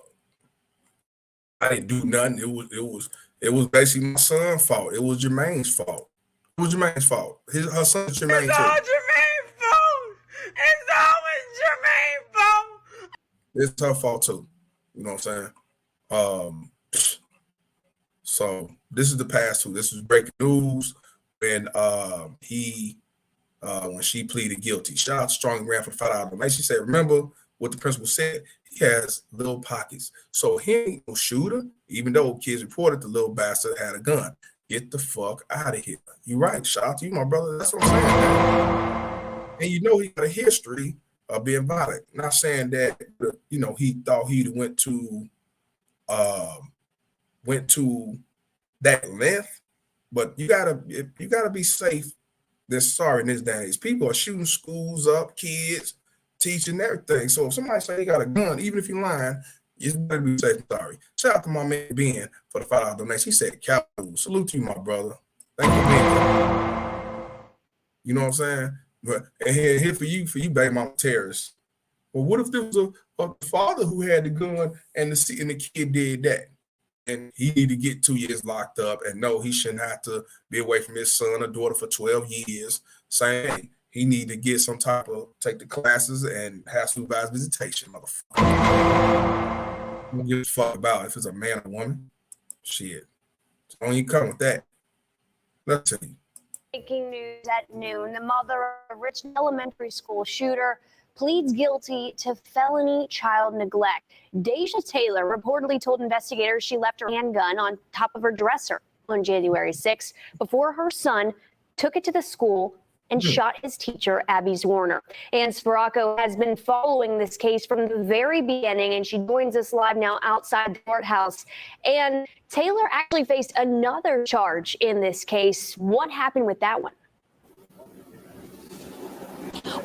I didn't do nothing. It was basically my son's fault. It was Jermaine's fault. It was Jermaine's fault. Her son's Jermaine It's too. all Jermaine's fault. It's always Jermaine's fault. It's her fault too. You know what I'm saying? So this is the past too. This is breaking news when when she pleaded guilty. Shout out to Strong Grand for $5. Like she said, remember what the principal said? He has little pockets. So he ain't no shooter, even though kids reported the little bastard had a gun. Get the fuck out of here. You're right. Shout out to you, my brother. That's what I'm saying. And you know he got a history of being violent. Not saying that, he thought he went to that length, but you gotta be safe. That's sorry in this days. People are shooting schools up, kids, teaching everything. So if somebody say they got a gun, even if you're lying, You better be safe. Sorry. Shout out to my man Ben for the $5 donation. He said, "Cowboy, salute to you, my brother. Thank you for being here." You know what I'm saying? But and here for you, baby mama terrorists. Well, what if there was a father who had the gun and the kid did that? And he need to get 2 years locked up, and no, he shouldn't have to be away from his son or daughter for 12 years. Saying he need to get some type of take the classes and have supervised visitation, motherfucker. I don't give a fuck about if it's a man or woman. Shit. Don't even come with that. Let's see. Breaking news at noon. The mother of a Richmond elementary school shooter pleads guilty to felony child neglect. Deja Taylor reportedly told investigators she left her handgun on top of her dresser on January 6th before her son took it to the school and shot his teacher, Abby Warner. Ann Sparacco has been following this case from the very beginning, and she joins us live now outside the courthouse. And Taylor actually faced another charge in this case. What happened with that one?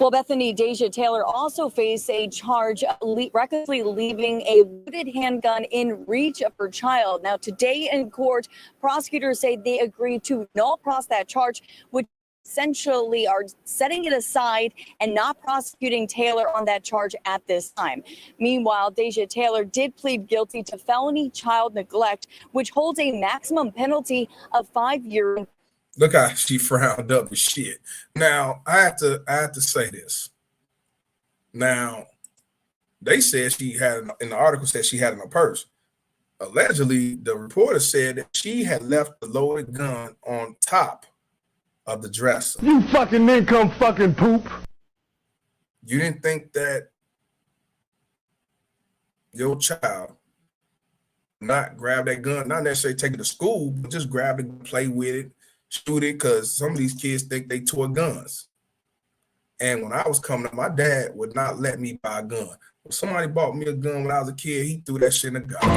Well, Bethany, Deja Taylor also faced a charge of recklessly leaving a loaded handgun in reach of her child. Now, today in court, prosecutors say they agreed to null process that charge, which essentially are setting it aside and not prosecuting Taylor on that charge at this time. Meanwhile, Deja Taylor did plead guilty to felony child neglect, which holds a maximum penalty of 5 years. Look how she frowned up with shit. Now, I have to say this. Now, they said she had, in the article said she had in her purse. Allegedly, the reporter said that she had left the loaded gun on top of the dresser. You fucking income fucking poop. You didn't think that your child not grab that gun, not necessarily take it to school, but just grab it, play with it, shoot it, because some of these kids think they toy guns. And when I was coming up, my dad would not let me buy a gun. When somebody bought me a gun when I was a kid, he threw that shit in the garbage.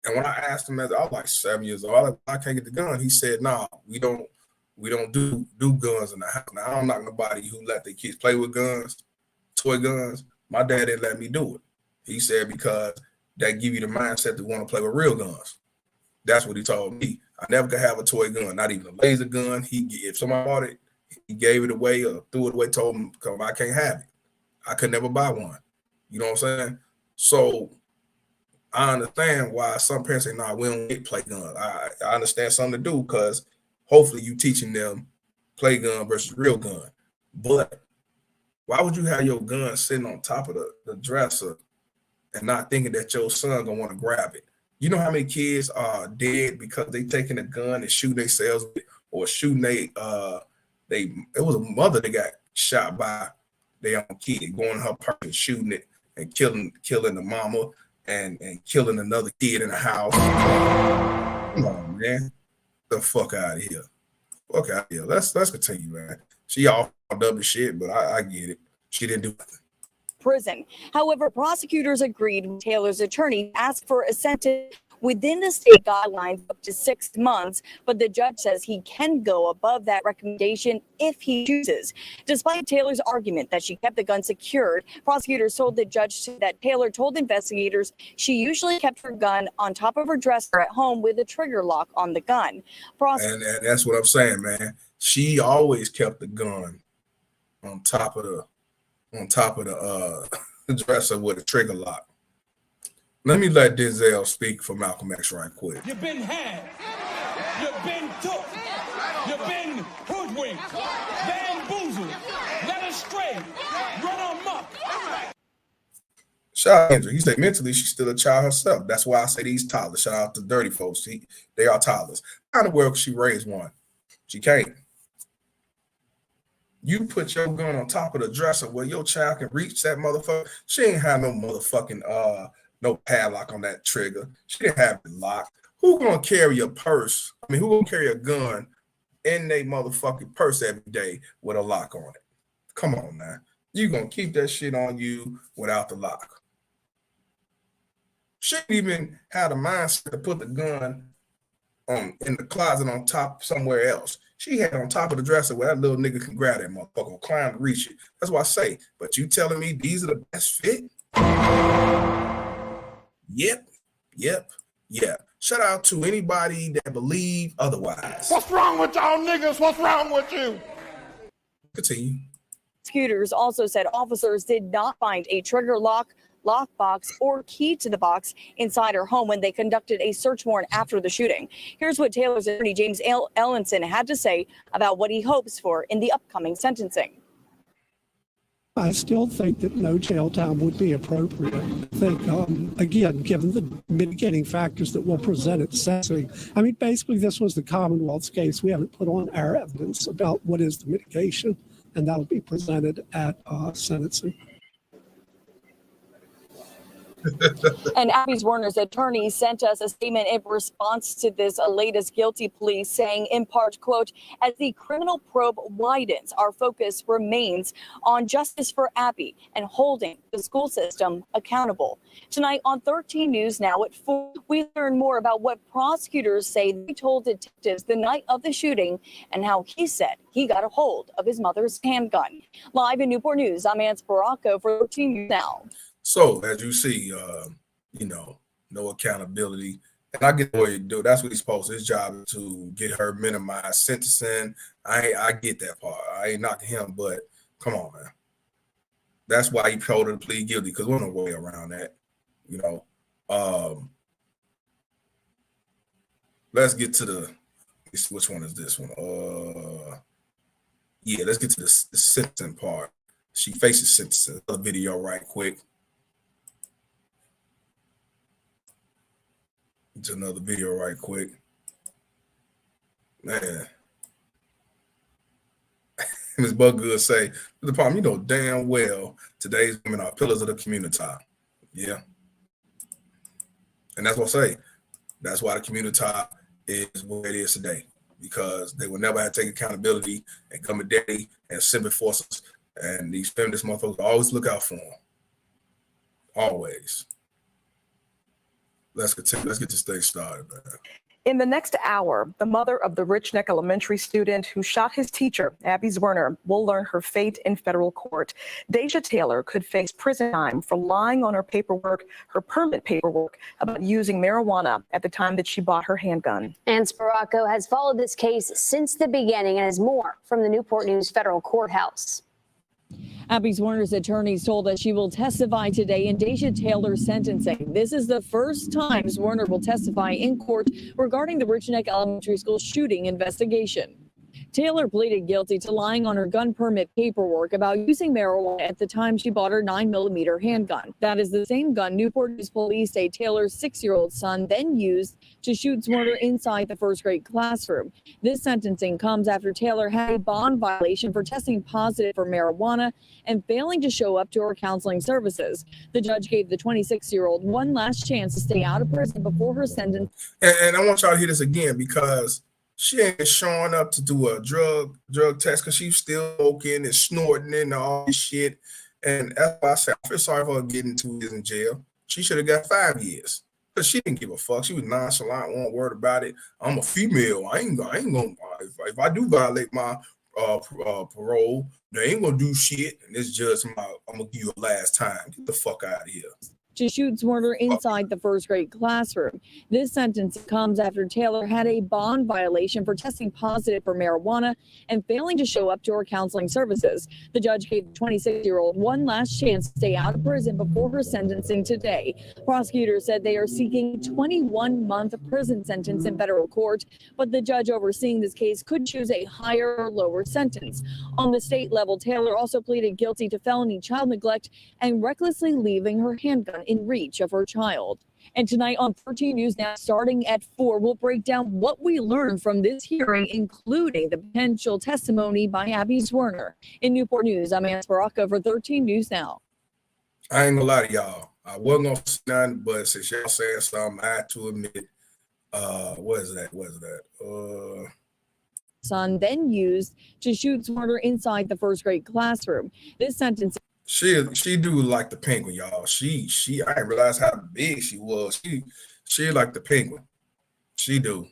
And when I asked him, I was like 7 years old, I can't get the gun. He said, "No, we don't do guns in the house." Now, I don't knock nobody who let their kids play with guns, toy guns. My dad didn't let me do it. He said because that give you the mindset to want to play with real guns. That's what he told me. I never could have a toy gun, not even a laser gun. If somebody bought it, he gave it away or threw it away, told him, "Come, I can't have it." I could never buy one. You know what I'm saying? So I understand why some parents say, "Nah, we don't get play guns." I understand something to do because hopefully you teaching them play gun versus real gun. But why would you have your gun sitting on top of the dresser and not thinking that your son gonna want to grab it? You know how many kids are dead because they taking a gun and shooting themselves or shooting it was a mother that got shot by their own kid, going in her purse and shooting it and killing the mama and killing another kid in the house. Come on, man. The fuck out of here. Fuck out of here. Let's continue, man. She all double shit, but I get it. She didn't do nothing. Prison. However, prosecutors agreed with Taylor's attorney to ask for a sentence within the state guidelines up to 6 months, but the judge says he can go above that recommendation if he chooses. Despite Taylor's argument that she kept the gun secured, prosecutors told the judge that Taylor told investigators she usually kept her gun on top of her dresser at home with a trigger lock on the gun. And that's what I'm saying, man. She always kept the gun on top of the dresser with a trigger lock. Let me let Denzel speak for Malcolm X right quick. You've been had. You've been took. You've been hoodwinked, bamboozled, led astray, run amok. Shout out to Kendrick. He said mentally she's still a child herself. That's why I say these toddlers. Shout out to dirty folks. They are toddlers. How in the world can she raise one? She can't. You put your gun on top of the dresser where your child can reach that motherfucker. She ain't have no motherfucking no padlock on that trigger. She didn't have it locked. Who gonna carry a purse? I mean, who gonna carry a gun in their motherfucking purse every day with a lock on it? Come on now. You gonna keep that shit on you without the lock. She didn't even have the mindset to put the gun in the closet on top somewhere else. She had it on top of the dresser where that little nigga can grab that motherfucker or climb to reach it. That's what I say. But you telling me these are the best fit? Yeah. Shout out to anybody that believe otherwise. What's wrong with y'all niggas? What's wrong with you? Continue. Prosecutors also said officers did not find a trigger lockbox, or key to the box inside her home when they conducted a search warrant after the shooting. Here's what Taylor's attorney James Ellenson had to say about what he hopes for in the upcoming sentencing. I still think that no jail time would be appropriate. I think, again, given the mitigating factors that will present at sentencing, I mean, basically, this was the Commonwealth's case. We haven't put on our evidence about what is the mitigation, and that will be presented at sentencing. And Abby Werner's attorney sent us a statement in response to this latest guilty plea, saying in part, quote, as the criminal probe widens, our focus remains on justice for Abby and holding the school system accountable. Tonight on 13 News Now at 4, we learn more about what prosecutors say they told detectives the night of the shooting and how he said he got a hold of his mother's handgun. Live in Newport News, I'm Ann Sparacco for 13 News Now. So as you see, no accountability. And I get what he do. That's what he's supposed to. His job is to get her minimized sentencing. I get that part. I ain't knocking him, but come on, man. That's why he told her to plead guilty, because there's no way around that. Let's get to the, which one is this one? Let's get to the sentencing part. She faces sentencing. A video right quick. To another video right quick. Man. Ms. Buggood say, the problem, you know damn well today's women are pillars of the community. Yeah. And that's what I say. That's why the community is where it is today. Because they will never have to take accountability and come a day and sympathy forces. And these feminist motherfuckers always look out for them. Always. Let's continue. Let's get this thing started, man. In the next hour, the mother of the Rich Neck Elementary student who shot his teacher, Abby Werner, will learn her fate in federal court. Deja Taylor could face prison time for lying on her permit paperwork about using marijuana at the time that she bought her handgun. And Sparacco has followed this case since the beginning and has more from the Newport News Federal Courthouse. Abby Werner's attorneys told us she will testify today in Deja Taylor's sentencing. This is the first time Werner will testify in court regarding the Rich Neck Elementary School shooting investigation. Taylor pleaded guilty to lying on her gun permit paperwork about using marijuana at the time she bought her 9mm handgun. That is the same gun Newport News police say Taylor's 6-year-old son then used to shoot Werner inside the first grade classroom. This sentencing comes after Taylor had a bond violation for testing positive for marijuana and failing to show up to her counseling services. The judge gave the 26-year-old one last chance to stay out of prison before her sentence. And I want y'all to hear this again, because she ain't showing up to do a drug test because she's still smoking and snorting and all this shit. And that's why I said I feel sorry for her getting 2 years in jail. She should have got 5 years because she didn't give a fuck. She was nonchalant, wasn't worried about it. I'm a female. I ain't gonna. If I do violate my parole, they ain't gonna do shit. And this judge, I'm gonna give you a last time. Get the fuck out of here. To shoot Werner inside the first grade classroom. This sentence comes after Taylor had a bond violation for testing positive for marijuana and failing to show up to her counseling services. The judge gave the 26-year-old one last chance to stay out of prison before her sentencing today. Prosecutors said they are seeking a 21-month prison sentence in federal court, but the judge overseeing this case could choose a higher or lower sentence. On the state level, Taylor also pleaded guilty to felony child neglect and recklessly leaving her handgun in reach of her child. And tonight on 13 News Now, starting at 4, we'll break down what we learned from this hearing, including the potential testimony by Abby Werner. In Newport News, I'm Ann Sparacco for 13 News Now. I ain't gonna lie to y'all. I wasn't gonna say nothing, but since y'all saying something, I had to admit, what is that? Son then used to shoot Werner inside the first grade classroom. This sentence. She do like the penguin, y'all. I didn't realize how big she was. She like the penguin. She do.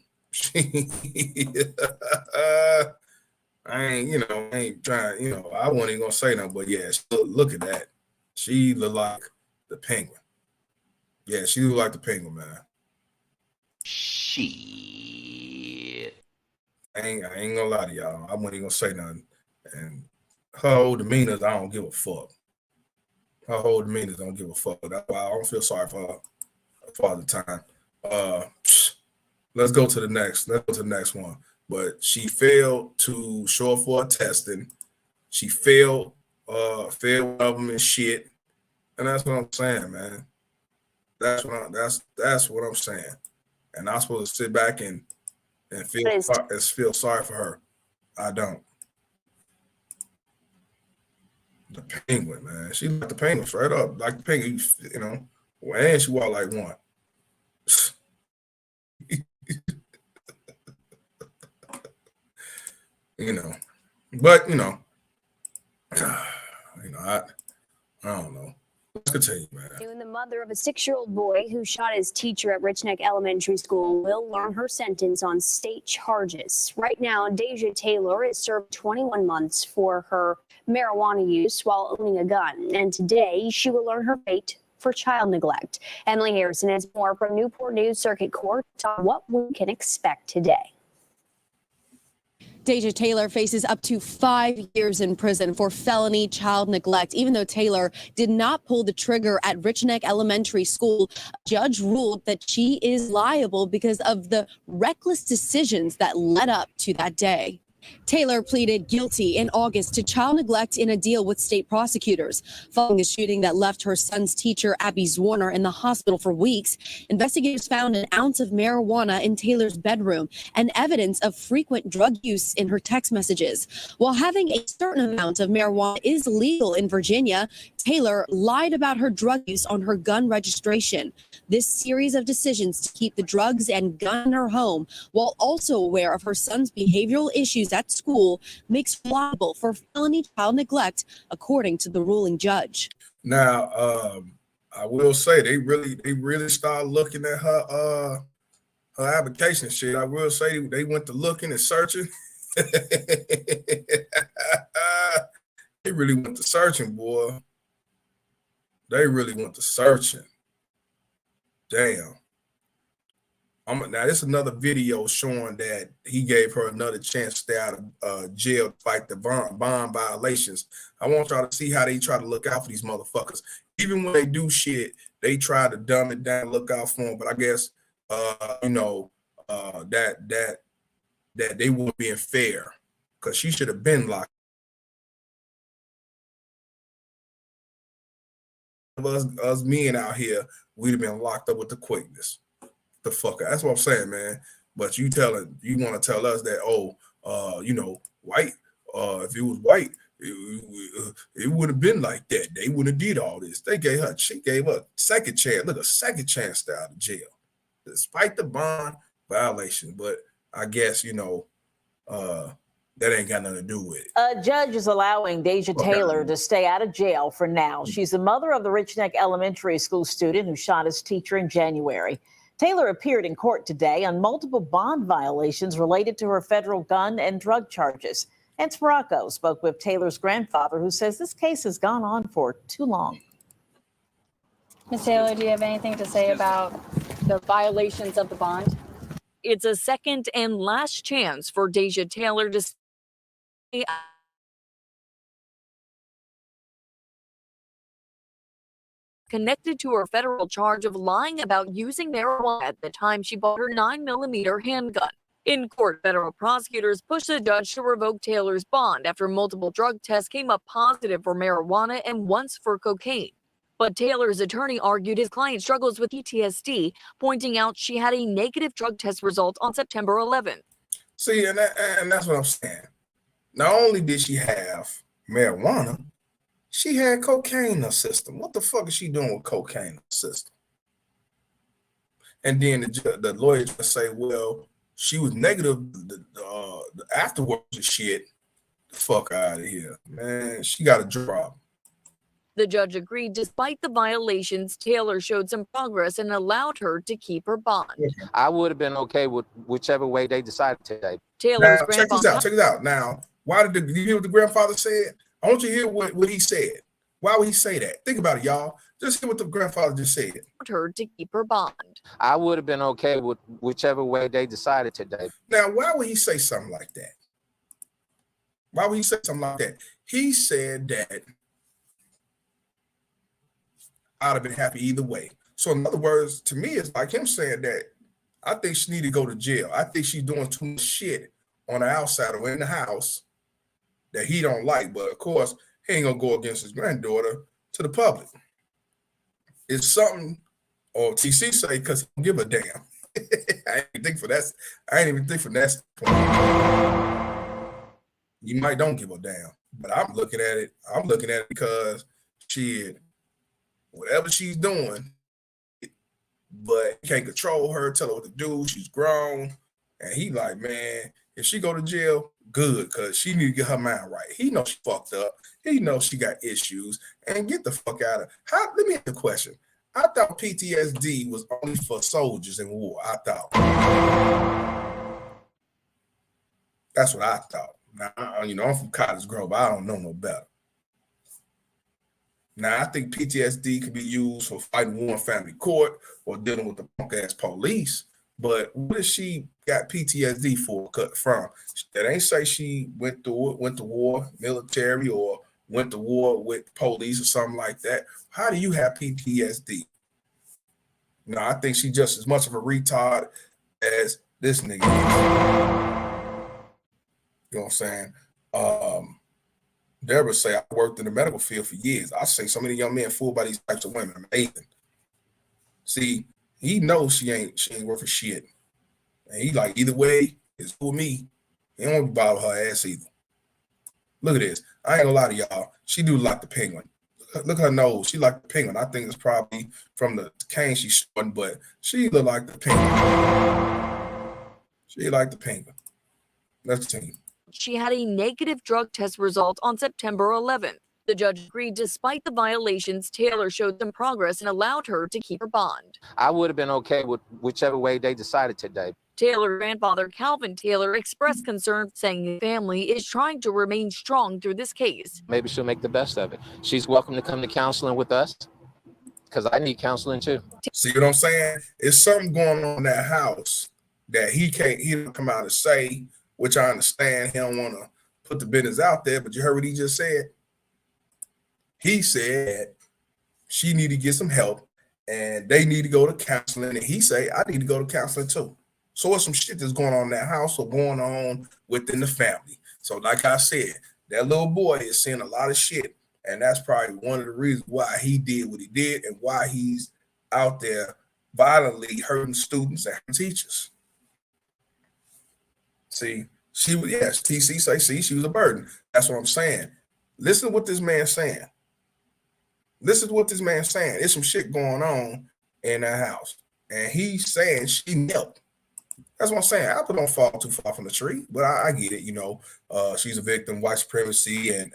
I ain't trying, I wasn't even gonna say nothing, but yeah, look at that. She look like The Penguin. Yeah, she looked like the Penguin, man. Shit. I ain't gonna lie to y'all. I wasn't even gonna say nothing. And her whole demeanor, I don't give a fuck. Her whole demeanor, I don't give a fuck. That's why I don't feel sorry for her for the time. Let's go to the next. Let's go to the next one. But she failed to show up for a testing. She failed of them and shit. And that's what I'm saying, man. That's what I'm saying. And I'm supposed to sit back and feel sorry for her. I don't. The Penguin, man. She like the Penguin straight up. Like the Penguin, you know. And she walk like one. You know. But, you know, I don't know. Let's continue, man. And the mother of a 6-year-old boy who shot his teacher at Rich Neck Elementary School will learn her sentence on state charges. Right now, Deja Taylor is served 21 months for her marijuana use while owning a gun. And today, she will learn her fate for child neglect. Emily Harrison has more from Newport News Circuit Court on what we can expect today. Deja Taylor faces up to 5 years in prison for felony child neglect. Even though Taylor did not pull the trigger at Rich Neck Elementary School, a judge ruled that she is liable because of the reckless decisions that led up to that day. Taylor pleaded guilty in August to child neglect in a deal with state prosecutors. Following the shooting that left her son's teacher, Abby Zwerner, in the hospital for weeks, investigators found an ounce of marijuana in Taylor's bedroom and evidence of frequent drug use in her text messages. While having a certain amount of marijuana is legal in Virginia, Taylor lied about her drug use on her gun registration. This series of decisions to keep the drugs and gun in her home, while also aware of her son's behavioral issues at school, makes her liable for felony child neglect, according to the ruling judge. Now, I will say they really started looking at her application shit. I will say they went to looking and searching. They really went to searching, boy. They really went to searching. Damn. Now, this is another video showing that he gave her another chance to stay out of jail to fight the bond violations. I want y'all to see how they try to look out for these motherfuckers. Even when they do shit, they try to dumb it down, look out for them. But I guess, that they weren't being fair because she should have been locked. Us men out here, we'd have been locked up with the quickness. The fucker. That's what I'm saying, man. But you want to tell us that, white, if it was white, it would have been like that. They wouldn't have did all this. She gave her a second chance. Look, a second chance to out of jail, despite the bond violation. But I guess, that ain't got nothing to do with it. A judge is allowing Deja Taylor to stay out of jail for now. She's the mother of the Rich Neck Elementary School student who shot his teacher in January. Taylor appeared in court today on multiple bond violations related to her federal gun and drug charges. Ence Morocco spoke with Taylor's grandfather, who says this case has gone on for too long. Ms. Taylor, do you have anything to say about the violations of the bond? It's a second and last chance for Deja Taylor to stay connected to her federal charge of lying about using marijuana at the time she bought her 9mm handgun. In court, federal prosecutors pushed the judge to revoke Taylor's bond after multiple drug tests came up positive for marijuana and once for cocaine. But Taylor's attorney argued his client struggles with PTSD, pointing out she had a negative drug test result on September 11th. See, and that's what I'm saying. Not only did she have marijuana, she had cocaine in her system. What the fuck is she doing with cocaine in her system? And then the lawyer just say, well, she was negative afterwards and shit. The fuck out of here, man. She got a drop. The judge agreed despite the violations, Taylor showed some progress and allowed her to keep her bond. I would have been okay with whichever way they decided today. Taylor's now, check this out. Now, why did you hear what the grandfather said? I want you to hear what he said. Why would he say that? Think about it, y'all. Just hear what the grandfather just said. Her to keep her bond. I would have been okay with whichever way they decided today. Now, why would he say something like that? Why would he say something like that? He said that I'd have been happy either way. So in other words, to me, it's like him saying that I think she need to go to jail. I think she's doing too much shit on the outside or in the house that he don't like. But of course, he ain't gonna go against his granddaughter to the public. It's something, or TC say, because he don't give a damn. I ain't even think for that point. You might don't give a damn, but I'm looking at it because shit, whatever she's doing, but he can't control her, tell her what to do. She's grown, and he like, man, if she go to jail, good, because she need to get her mind right. He knows she fucked up. He knows she got issues, and get the fuck out of her. Let me ask you a question. I thought PTSD was only for soldiers in war. I thought. That's what I thought. Now, I'm from Cottage Grove. I don't know no better. Now, I think PTSD could be used for fighting war in family court or dealing with the punk-ass police. But what if she got PTSD from? That ain't say she went to war, military, or went to war with police or something like that. How do you have PTSD? No, I think she's just as much of a retard as this nigga is. You know what I'm saying? Deborah say, I worked in the medical field for years. I say so many young men fooled by these types of women. Amazing. See, he knows she ain't worth a shit. And he like, either way, it's for me. He don't want to bother her ass either. Look at this. I ain't gonna lie to y'all. She do like the penguin. Look at her nose. She like the penguin. I think it's probably from the cane she's showing, but she look like the penguin. She like the penguin. Let's see. She had a negative drug test result on September 11th. The judge agreed despite the violations. Taylor showed some progress and allowed her to keep her bond. I would have been okay with whichever way they decided today. Taylor's grandfather, Calvin Taylor, expressed concern, saying the family is trying to remain strong through this case. Maybe she'll make the best of it. She's welcome to come to counseling with us, because I need counseling too. See what I'm saying? It's something going on in that house that he don't come out and say, which I understand. He don't want to put the business out there, but you heard what he just said? He said she need to get some help and they need to go to counseling. And he say, I need to go to counseling too. So it's some shit that's going on in that house or going on within the family. So like I said, that little boy is seeing a lot of shit. And that's probably one of the reasons why he did what he did and why he's out there violently hurting students and teachers. See, TC say, see, she was a burden. That's what I'm saying. Listen to what this man's saying. Listen to what this man's saying. There's some shit going on in that house. And he's saying she knelt. That's what I'm saying. Apple don't fall too far from the tree, but I get it. She's a victim, white supremacy, and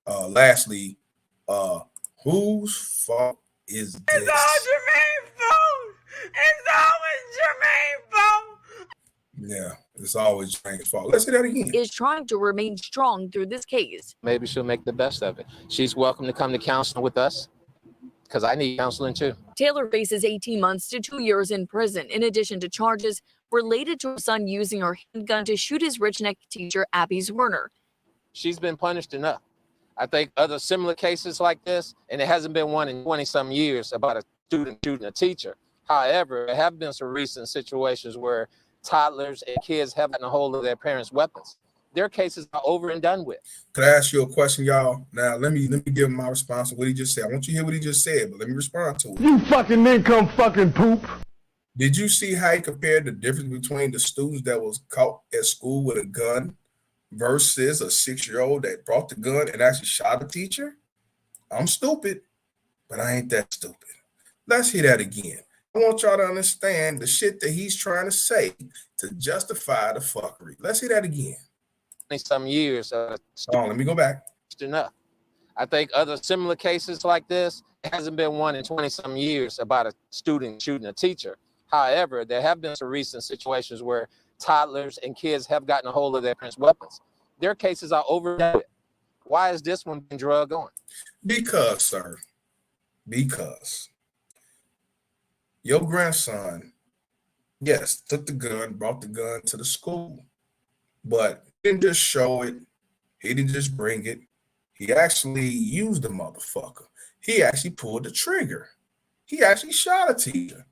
lastly, whose fault is this? It's all Jermaine's fault. It's always Jermaine's fault. Yeah, it's always Jermaine's fault. Let's say that again. Is trying to remain strong through this case. Maybe she'll make the best of it. She's welcome to come to counseling with us, because I need counseling too. Taylor faces 18 months to 2 years in prison, in addition to charges related to her son using her handgun to shoot his Rich Neck teacher, Abby Zwerner. She's been punished enough. I think other similar cases like this, and it hasn't been one in 20-some years about a student shooting a teacher. However, there have been some recent situations where toddlers and kids have gotten a hold of their parents' weapons. Their cases are over and done with. Could I ask you a question, y'all? Now, let me give him my response to what he just said. I want you to hear what he just said, but let me respond to it. You fucking nincomb fucking poop. Did you see how he compared the difference between the students that was caught at school with a gun versus a 6-year-old that brought the gun and actually shot a teacher? I'm stupid, but I ain't that stupid. Let's hear that again. I want y'all to understand the shit that he's trying to say to justify the fuckery. Let's hear that again. Some years. Let me go back. Enough. I think other similar cases like this, it hasn't been one in 20-some years about a student shooting a teacher. However, there have been some recent situations where toddlers and kids have gotten a hold of their parents' weapons. Their cases are over and done with. Why is this one being drugged on? Because, sir, because your grandson, yes, took the gun, brought the gun to the school, but he didn't just show it. He didn't just bring it. He actually used the motherfucker. He actually pulled the trigger. He actually shot a teacher.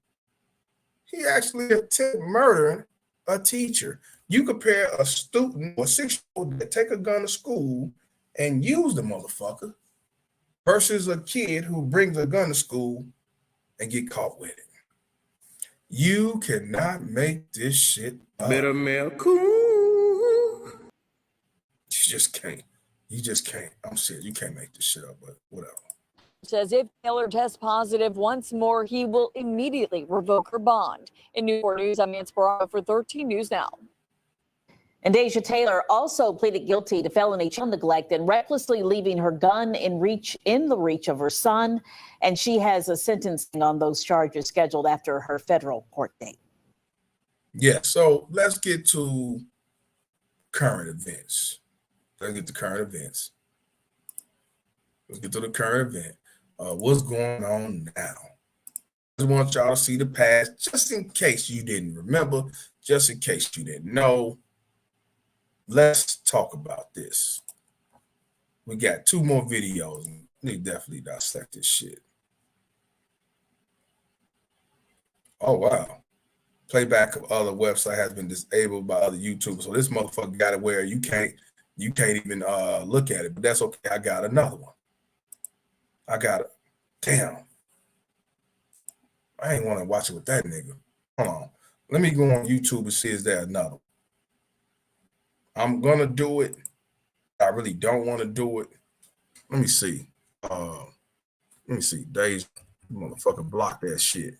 He actually attempted murdering a teacher. You compare a student or 6-year-old that take a gun to school and use the motherfucker versus a kid who brings a gun to school and get caught with it. You cannot make this shit up. Better man, cool. You just can't. You just can't. I'm serious. You can't make this shit up, but whatever. Says if Taylor tests positive once more, he will immediately revoke her bond. In Newport News, I'm Nancy Baraka for 13 News Now. And Deja Taylor also pleaded guilty to felony child neglect and recklessly leaving her gun in the reach of her son. And she has a sentencing on those charges scheduled after her federal court date. Yeah, so let's get to current events. Let's get to current events. Let's get to the current event. What's going on now? I just want y'all to see the past, just in case you didn't remember, just in case you didn't know. Let's talk about this. We got 2 more videos. We definitely dissect this shit. Oh, wow. Playback of other website has been disabled by other YouTubers. So this motherfucker got it where you can't even look at it. But that's okay. I got another one. I got it. Damn. I ain't want to watch it with that nigga. Hold on. Let me go on YouTube and see is there another one. I'm going to do it. I really don't want to do it. Let me see. Days, motherfucker, block that shit.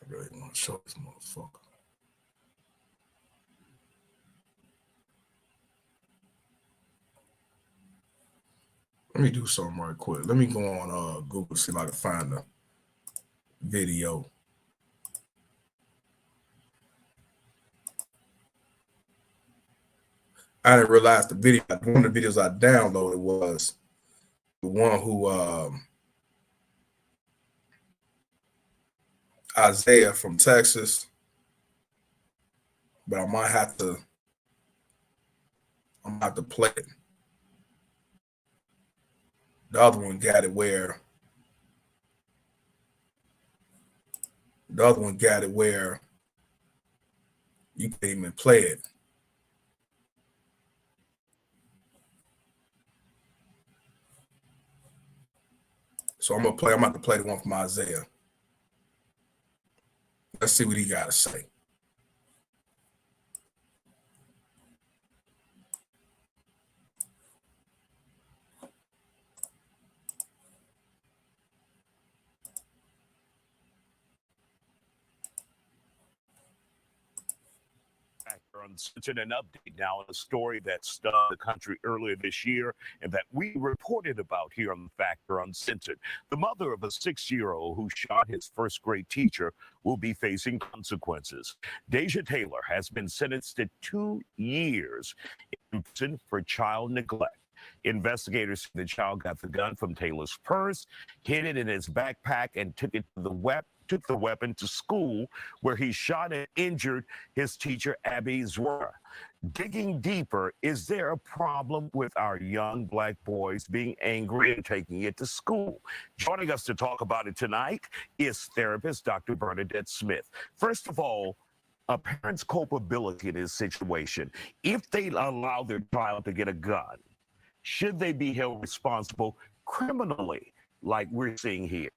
I really want to show this motherfucker. Let me do something right quick. Let me go on Google, see if I can find the video. I didn't realize the video. One of the videos I downloaded was the one who Isaiah from Texas, but I might have to play it. The other one got it where you can't even play it. So I'm about to play the one from Isaiah. Let's see what he got to say. Uncensored, an update now on a story that stunned the country earlier this year and that we reported about here on Factor Uncensored. The mother of a 6-year-old who shot his first-grade teacher will be facing consequences. Deja Taylor has been sentenced to 2 years in prison for child neglect. Investigators say the child got the gun from Taylor's purse, hid it in his backpack, and took the weapon to school, where he shot and injured his teacher, Abby Zwerner. Digging deeper, is there a problem with our young Black boys being angry and taking it to school? Joining us to talk about it tonight is therapist Dr. Bernadette Smith. First of all, a parent's culpability in this situation. If they allow their child to get a gun, should they be held responsible criminally, like we're seeing here?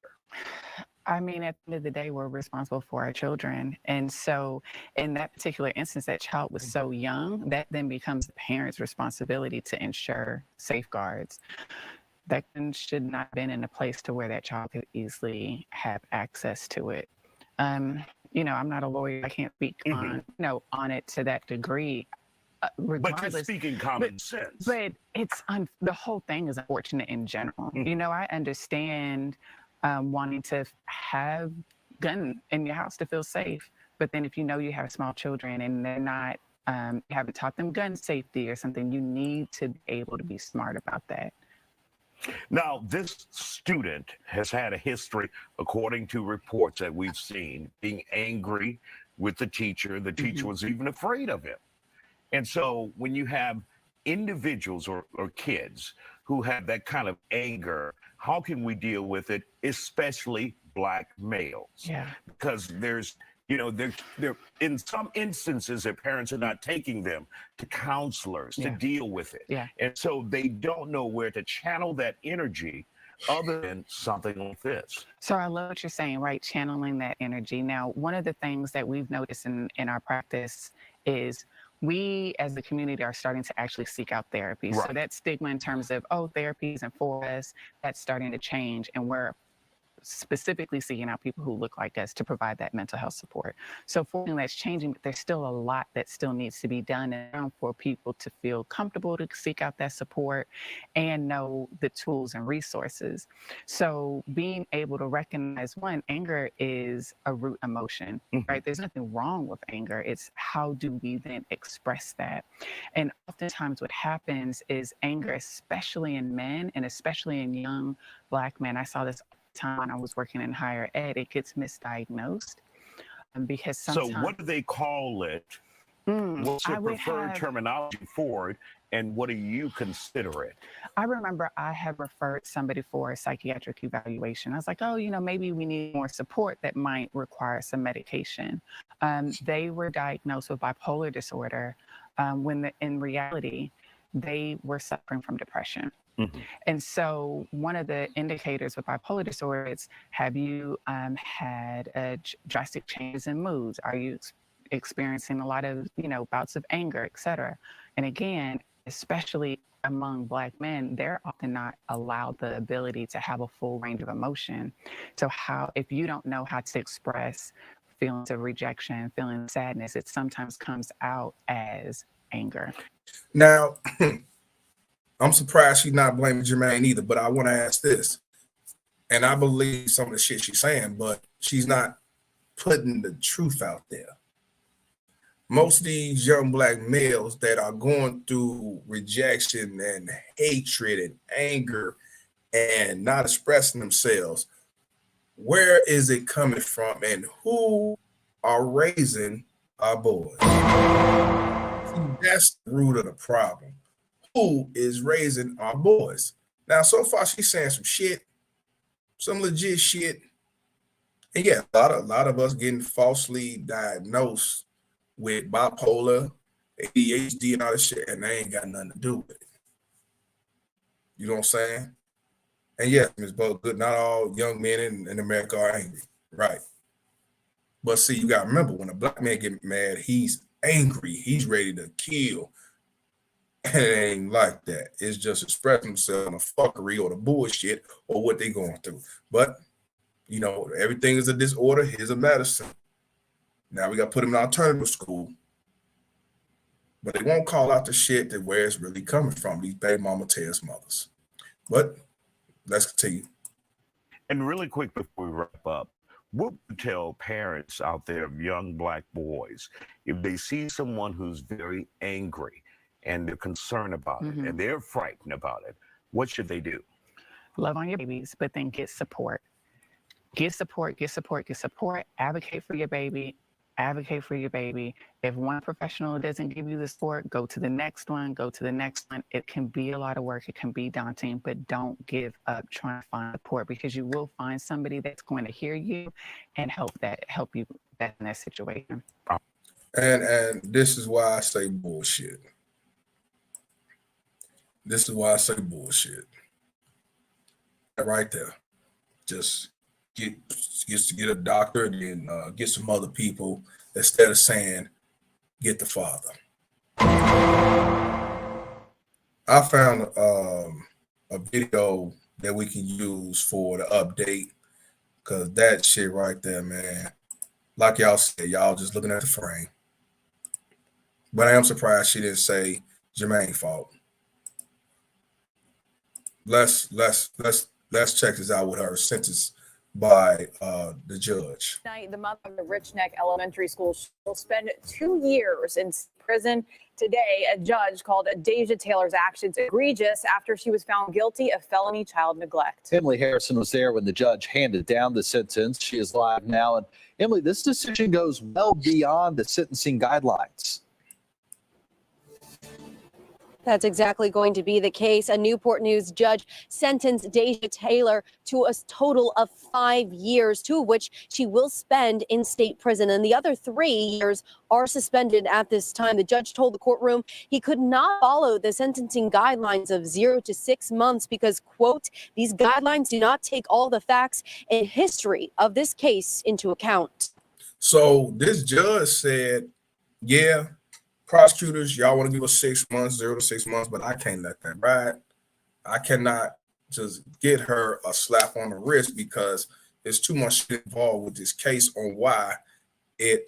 I mean, at the end of the day, we're responsible for our children. And so in that particular instance, that child was so young, that then becomes the parent's responsibility to ensure safeguards. That should not have been in a place to where that child could easily have access to it. You know, I'm not a lawyer. I can't speak on, on it to that degree. But you're speaking common sense. But it's the whole thing is unfortunate in general. You know, I understand wanting to have gun in your house to feel safe. But then if you know you have small children and they're not, you haven't taught them gun safety or something, you need to be able to be smart about that. Now, this student has had a history, according to reports that we've seen, being angry with the teacher. The teacher was even afraid of him. And so when you have individuals or kids who have that kind of anger, how can we deal with it, especially Black males? Yeah. Because there's, you know, there in some instances, their parents are not taking them to counselors to deal with it. Yeah. And so they don't know where to channel that energy other than something like this. So I love what you're saying, right? Channeling that energy. Now, one of the things that we've noticed in our practice is we as a community are starting to actually seek out therapy. Right. So that stigma in terms of, oh, therapy isn't for us, that's starting to change. And we're specifically seeking out people who look like us to provide that mental health support. So fortunately that's changing, but there's still a lot that still needs to be done for people to feel comfortable to seek out that support and know the tools and resources. So being able to recognize, one, anger is a root emotion, right? There's nothing wrong with anger. It's how do we then express that? And oftentimes what happens is anger, especially in men and especially in young Black men, I saw this time when I was working in higher ed, it gets misdiagnosed because sometimes. So what do they call it? What's the preferred terminology for it, and what do you consider it? I remember I had referred somebody for a psychiatric evaluation. I was like, oh, you know, maybe we need more support that might require some medication. They were diagnosed with bipolar disorder when in reality, they were suffering from depression. And so one of the indicators with bipolar disorder is, have you had drastic changes in moods? Are you experiencing a lot of, bouts of anger, et cetera? And again, especially among Black men, they're often not allowed the ability to have a full range of emotion. So if you don't know how to express feelings of rejection, feelings of sadness, it sometimes comes out as anger. Now, I'm surprised she's not blaming Jermaine either, but I want to ask this. And I believe some of the shit she's saying, but she's not putting the truth out there. Most of these young Black males that are going through rejection and hatred and anger and not expressing themselves, where is it coming from and who are raising our boys? That's the root of the problem. Who is raising our boys? Now, so far, she's saying some shit, some legit shit. And yeah, a lot of us getting falsely diagnosed with bipolar, ADHD, and all this shit, and they ain't got nothing to do with it. You know what I'm saying? And yes, Ms. Good, not all young men in America are angry, right? But see, you got to remember, when a Black man get mad, he's angry. He's ready to kill. And it ain't like that. It's just expressing themselves on the fuckery or the bullshit or what they going through. But, everything is a disorder. Here's a medicine. Now we got to put them in alternative school. But they won't call out the shit that where it's really coming from, these baby mama tears mothers. But let's continue. And really quick before we wrap up, what would you tell parents out there of young Black boys if they see someone who's very angry and they're concerned about it and they're frightened about it, what should they do? Love on your babies, but then get support. Get support, get support, get support. Advocate for your baby. Advocate for your baby. If one professional doesn't give you the support, go to the next one, go to the next one. It can be a lot of work. It can be daunting, but don't give up trying to find support, because you will find somebody that's going to hear you and help you in that situation. And this is why I say bullshit. This is why I say bullshit. Right there. Just get a doctor and then get some other people instead of saying get the father. I found a video that we can use for the update, because that shit right there, man, like y'all said, y'all just looking at the frame. But I am surprised she didn't say Jermaine's fault. Let's check this out with her sentence by the judge. Tonight, the mother of the Rich Neck Elementary School will spend 2 years in prison. Today, a judge called Deja Taylor's actions egregious after she was found guilty of felony child neglect. Emily Harrison was there when the judge handed down the sentence. She is live now. And Emily, this decision goes well beyond the sentencing guidelines. That's exactly going to be the case. A Newport News judge sentenced Deja Taylor to a total of 5 years, 2 of which she will spend in state prison, and the other 3 years are suspended at this time. The judge told the courtroom he could not follow the sentencing guidelines of 0 to 6 months because, quote, these guidelines do not take all the facts and history of this case into account. So this judge said, yeah, prosecutors, y'all want to give us 6 months, 0 to 6 months, but I can't let that ride. I cannot just get her a slap on the wrist because there's too much involved with this case on why it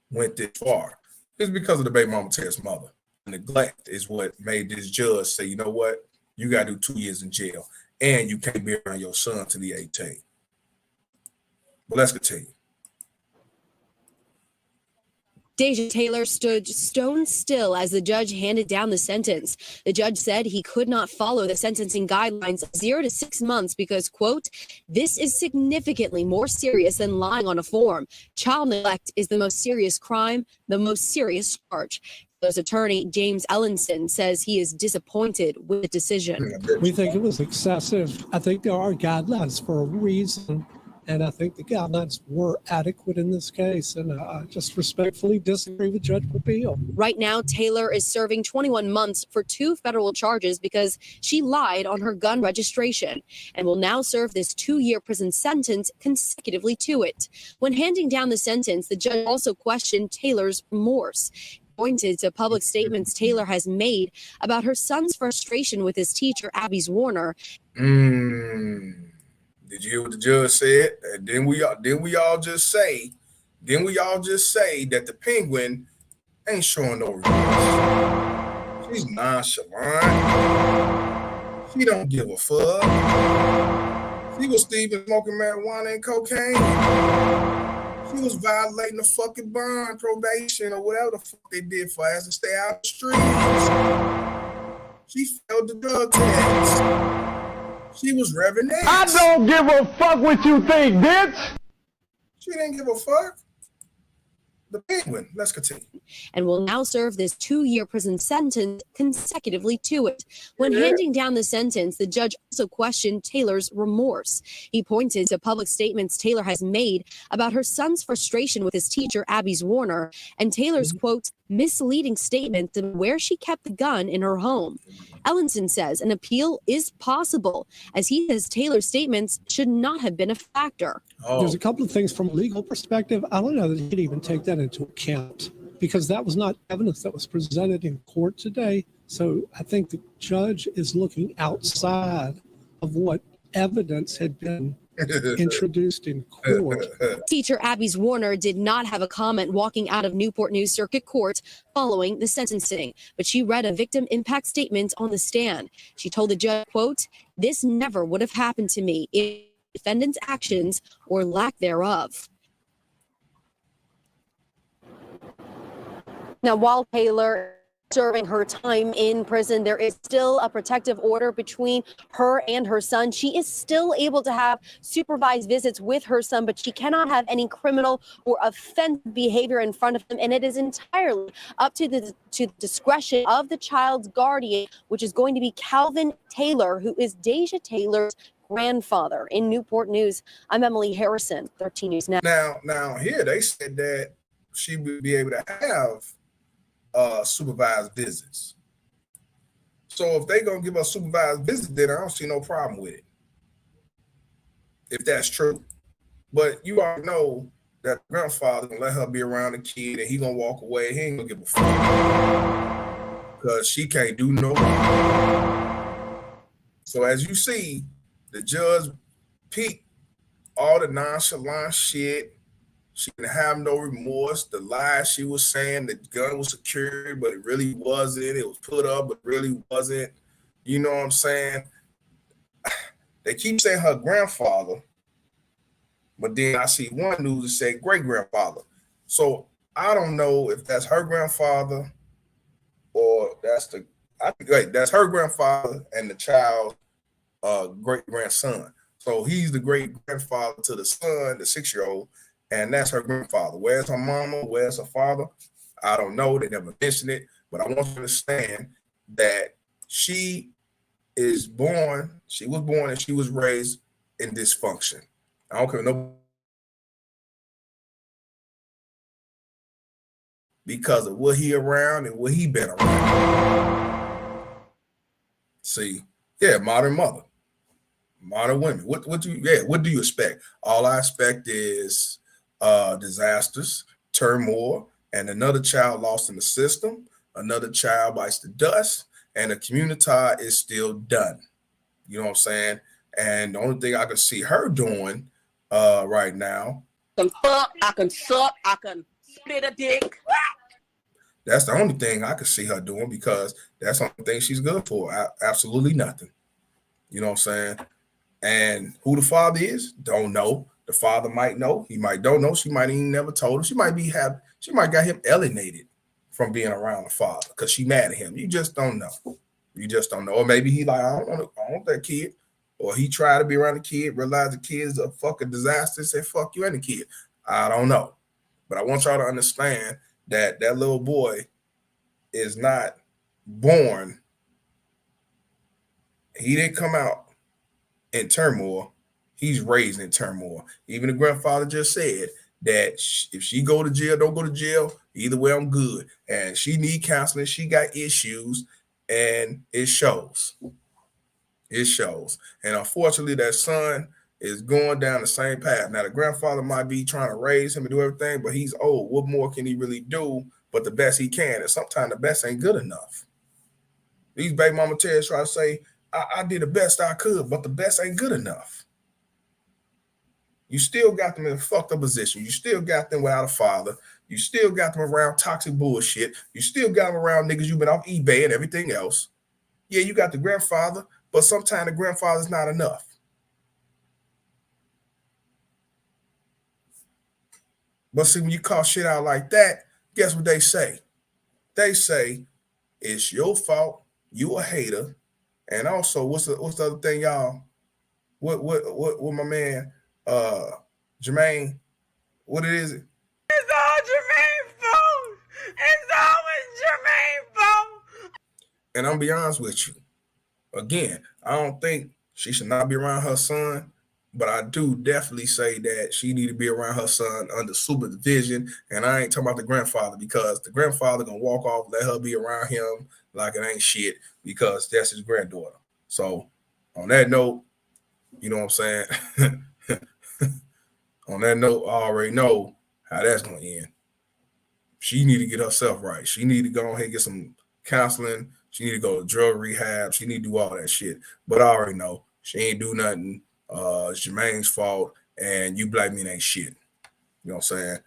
went this far. It's because of the baby mama Taylor's mother. Neglect is what made this judge say, you know what, you got to do 2 years in jail, and you can't be around your son till the 18. But let's continue. Deja Taylor stood stone still as the judge handed down the sentence. The judge said he could not follow the sentencing guidelines of 0 to 6 months because, quote, this is significantly more serious than lying on a form. Child neglect is the most serious crime, the most serious charge. Taylor's attorney, James Ellenson, says he is disappointed with the decision. We think it was excessive. I think there are guidelines for a reason. And I think the guidelines were adequate in this case. And I just respectfully disagree with Judge Papillo. Right now, Taylor is serving 21 months for 2 federal charges because she lied on her gun registration and will now serve this 2-year prison sentence consecutively to it. When handing down the sentence, the judge also questioned Taylor's remorse. Pointed to public statements Taylor has made about her son's frustration with his teacher, Abby Warner. Did you hear what the judge said? And then we all just say that the penguin ain't showing no remorse. She's nonchalant. She don't give a fuck. She was Steven smoking marijuana and cocaine. She was violating the fucking bond, probation, or whatever the fuck they did for us to stay out the streets. She failed the drug test. She was revving X. I don't give a fuck what you think, bitch. She didn't give a fuck. The penguin. Let's continue. And will now serve this 2-year prison sentence consecutively to it. When handing down the sentence, the judge also questioned Taylor's remorse. He pointed to public statements Taylor has made about her son's frustration with his teacher, Abby Warner, and Taylor's, quote, misleading statement of where she kept the gun in her home. Ellenson says an appeal is possible, as he says Taylor's statements should not have been a factor. There's a couple of things from a legal perspective. I don't know that he could even take that into account because that was not evidence that was presented in court today. So I think the judge is looking outside of what evidence had been introduced in court. Teacher Abby Warner did not have a comment walking out of Newport News Circuit Court following the sentencing, but she read a victim impact statement on the stand. She told the judge, quote, this never would have happened to me if defendant's actions or lack thereof. Now, while Taylor serving her time in prison. There is still a protective order between her and her son. She is still able to have supervised visits with her son, but she cannot have any criminal or offensive behavior in front of him. And it is entirely up to the discretion of the child's guardian, which is going to be Calvin Taylor, who is Deja Taylor's grandfather. In Newport News, I'm Emily Harrison, 13 News Now. Now here they said that she would be able to have supervised visits. So if they gonna give us supervised visits, then I don't see no problem with it. If that's true. But you already know that the grandfather gonna let her be around the kid and he gonna walk away. He ain't gonna give a fuck. Because she can't do no wrong. So as you see, the judge peeped all the nonchalant shit. She didn't have no remorse. The lies she was saying, the gun was secured, but it really wasn't. It was put up, but really wasn't. You know what I'm saying? They keep saying her grandfather, but then I see one news that said great-grandfather. So I don't know if that's her grandfather or that's that's her grandfather and the child's great-grandson. So he's the great-grandfather to the son, the 6-year-old, and that's her grandfather. Where's her mama? Where's her father? I don't know. They never mentioned it. But I want you to understand that she was born and she was raised in dysfunction. I don't care no because of what he around and what he been around. See, yeah, modern mother, modern women. What do you expect? All I expect is disasters, turmoil, and another child lost in the system, another child bites the dust, and the community is still done. You know what I'm saying? And the only thing I can see her doing right now, I can fuck, I can suck, I can spit a dick. that's the only thing I can see her doing because that's the only thing she's good for. Absolutely nothing. You know what I'm saying? And who the father is, don't know. The father might know, he might don't know. She might even never told him. She might got him alienated from being around the father because she mad at him. You just don't know. You just don't know. Or maybe he like, I don't want that kid. Or he tried to be around the kid, realized the kid is a fucking disaster, say fuck you and the kid. I don't know. But I want y'all to understand that that little boy is not born. He didn't come out in turmoil. He's raised in turmoil. Even the grandfather just said that if she go to jail, don't go to jail. Either way, I'm good. And she need counseling. She got issues, and it shows. It shows. And unfortunately, that son is going down the same path. Now, the grandfather might be trying to raise him and do everything, but he's old. What more can he really do but the best he can? And sometimes the best ain't good enough. These baby mama tears try to say, I did the best I could, but the best ain't good enough. You still got them in a fucked up position. You still got them without a father. You still got them around toxic bullshit. You still got them around niggas you've been off eBay and everything else. Yeah, you got the grandfather, but sometimes the grandfather's not enough. But see, when you call shit out like that, guess what they say? They say it's your fault. You a hater. And also, what's the other thing, y'all? What my man Jermaine, what it is? It's all Jermaine's fault. It's always Jermaine's fault. And I'm gonna be honest with you. Again, I don't think she should not be around her son, but I do definitely say that she need to be around her son under supervision. And I ain't talking about the grandfather because the grandfather gonna walk off, let her be around him like it ain't shit because that's his granddaughter. So on that note, you know what I'm saying? On that note, I already know how that's gonna end. She need to get herself right. She need to go ahead and get some counseling. She need to go to drug rehab. She need to do all that shit. But I already know she ain't do nothing. It's Jermaine's fault, and you black men ain't shit. You know what I'm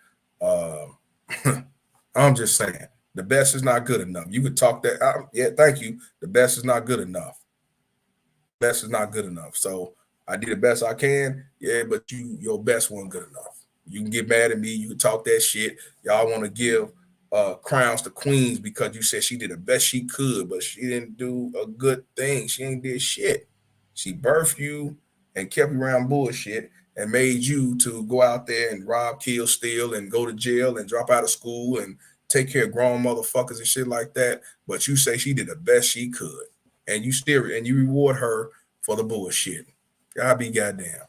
saying? I'm just saying the best is not good enough. You could talk that. Yeah, thank you. The best is not good enough. Best is not good enough. So I did the best I can. Yeah, but your best wasn't good enough. You can get mad at me. You can talk that shit. Y'all want to give crowns to queens because you said she did the best she could, but she didn't do a good thing. She ain't did shit. She birthed you and kept you around bullshit and made you to go out there and rob, kill, steal, and go to jail and drop out of school and take care of grown motherfuckers and shit like that. But you say she did the best she could, and you steer it and you reward her for the bullshit. God be goddamn.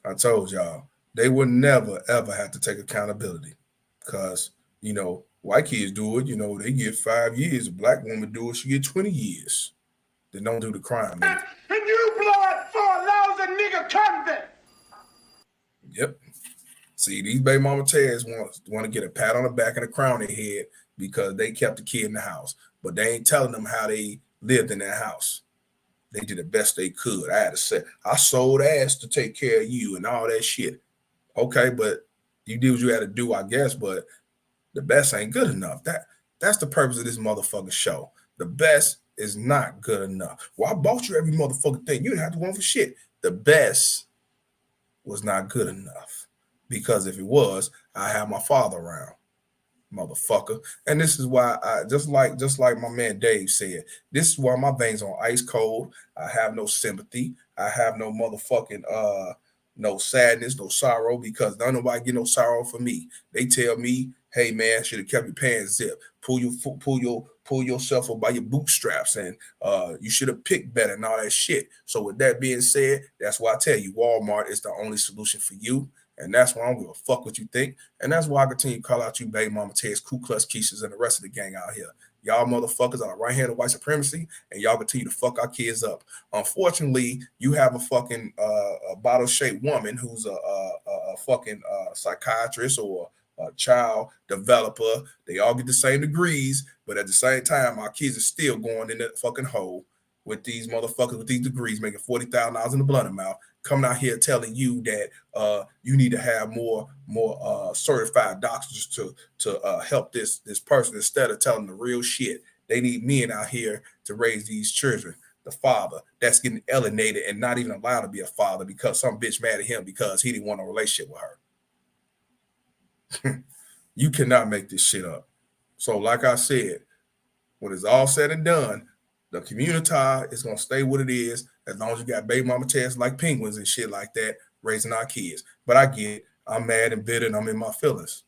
I told y'all they would never ever have to take accountability because white kids do it. They get 5 years. A black woman do it, she get 20 years. They don't do the crime. And you blood for a lousy nigga convict. Yep. See, these baby mama Teds want to get a pat on the back and a crown on their head because they kept the kid in the house, but they ain't telling them how they lived in that house. They did the best they could. I had to say, I sold ass to take care of you and all that shit. Okay, but you did what you had to do, I guess, but the best ain't good enough. That's the purpose of this motherfucking show. The best is not good enough. Well, I bought you every motherfucking thing. You didn't have to want for shit. The best was not good enough. Because if it was, I have my father around. Motherfucker. And this is why I just like my man Dave said, this is why my veins on ice cold. I have no sympathy. I have no motherfucking no sadness, no sorrow, because don't nobody get no sorrow for me. They tell me, hey man, should have kept your pants zipped. Pull yourself up by your bootstraps, and you should have picked better and all that shit. So with that being said, that's why I tell you, Walmart is the only solution for you. And that's why I don't give a fuck what you think. And that's why I continue to call out you baby mama Teds, Ku Klux Keishas, and the rest of the gang out here. Y'all motherfuckers are right-handed white supremacy, and y'all continue to fuck our kids up. Unfortunately, you have a fucking a bottle-shaped woman who's a fucking psychiatrist or a child developer. They all get the same degrees, but at the same time, our kids are still going in that fucking hole with these motherfuckers with these degrees making $40,000 in the blunt amount, coming out here telling you that you need to have more certified doctors to help this person instead of telling the real shit. They need men out here to raise these children. The father that's getting alienated and not even allowed to be a father because some bitch mad at him because he didn't want a relationship with her. You cannot make this shit up. So like I said, when it's all said and done, the community is going to stay what it is as long as you got baby mama Teds like penguins and shit like that raising our kids. But I get it. I'm mad and bitter and I'm in my feelings.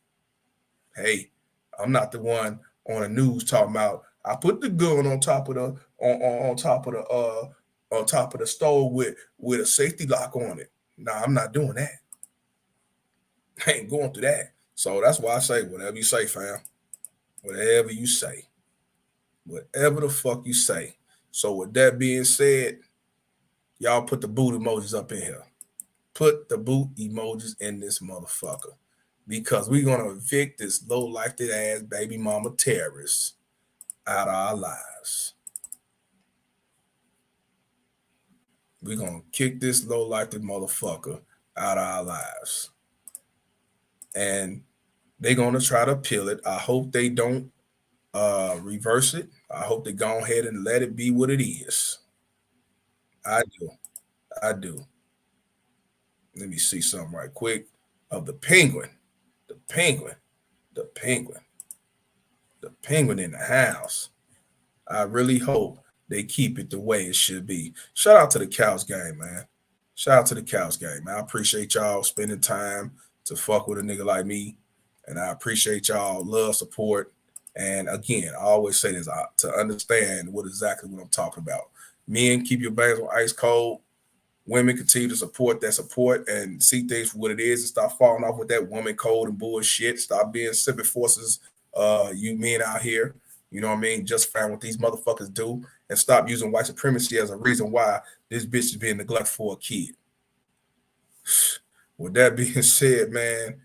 Hey, I'm not the one on the news talking about I put the gun on top of the on top of the stove with a safety lock on it. Nah, I'm not doing that. I ain't going through that. So that's why I say whatever you say, fam. Whatever you say. Whatever the fuck you say. So with that being said, y'all put the boot emojis up in here. Put the boot emojis in this motherfucker. Because we're going to evict this low-lifted ass baby mama terrorist out of our lives. We're going to kick this low-lifted motherfucker out of our lives. And they're going to try to appeal it. I hope they don't reverse it. I hope they go ahead and let it be what it is. I do. Let me see something right quick of the penguin in the house. I really hope they keep it the way it should be. Shout out to the Cows game, man. I appreciate y'all spending time to fuck with a nigga like me. And I appreciate y'all love, support. And again, I always say this to understand exactly what I'm talking about. Men, keep your bangs on ice cold. Women continue to support that support and see things for what it is and stop falling off with that woman code and bullshit. Stop being civic forces, you men out here. You know what I mean? Just find what these motherfuckers do and stop using white supremacy as a reason why this bitch is being neglected for a kid. With that being said, man,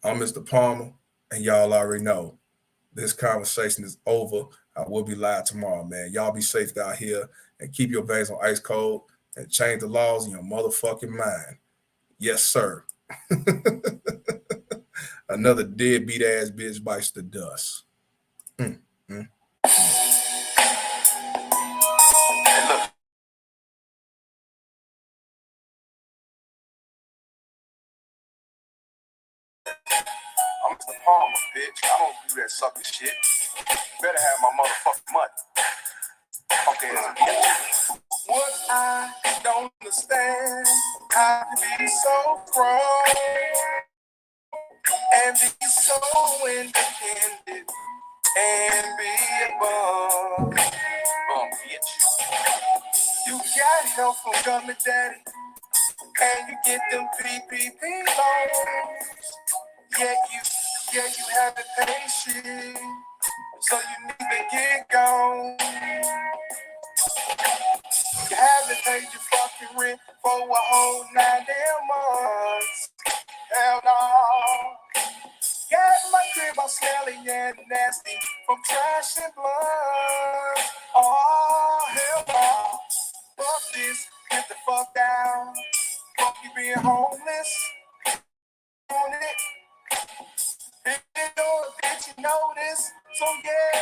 I'm Mr. Palmer, and y'all already know this conversation is over. I will be live tomorrow, man. Y'all be safe out here and keep your veins on ice cold and change the laws in your motherfucking mind. Yes, sir. Another deadbeat ass bitch bites the dust. I'm Mr. Palmer, bitch. I don't do that sucker shit. Better have my motherfucking money. Okay, what I don't understand, how to be so strong and be so independent and be a bum bitch. You got help from government daddy, and you get them PPP loans. Yeah, you haven't paid shit, so you need to get gone. You haven't paid your fucking rent for a whole 9 damn months. Hell no. Got my crib all smelly and nasty from trash and blood. Oh, hell no. Fuck this, get the fuck down. Fuck you being homeless. On it. If you know it, bitch, you know this. So yeah,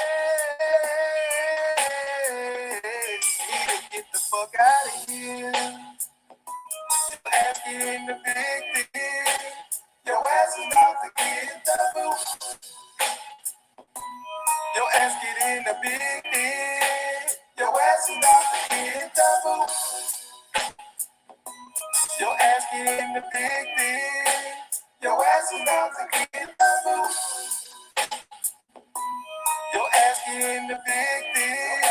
need to get the fuck out of here. Ass get in the big thing. Your ass is about to get the boot. Your ass get in the big thing. Your ass is about to get the boot. Your ass get in the big thing. Your ass is about to get the boot. Your ass get in the big thing.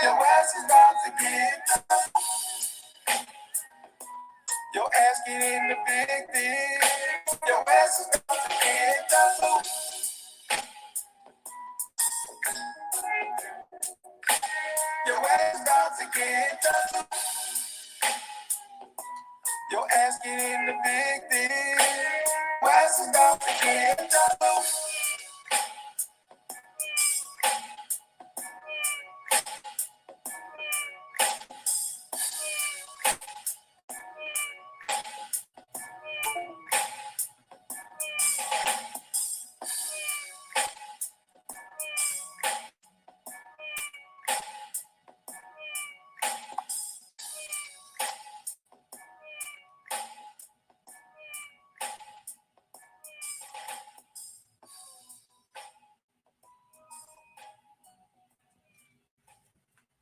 Your ass is about to get your ass get in the big thing. Your ass is about to get the boot. Your ass about to get the boot. Your ass get in the big thing. Your ass is about to get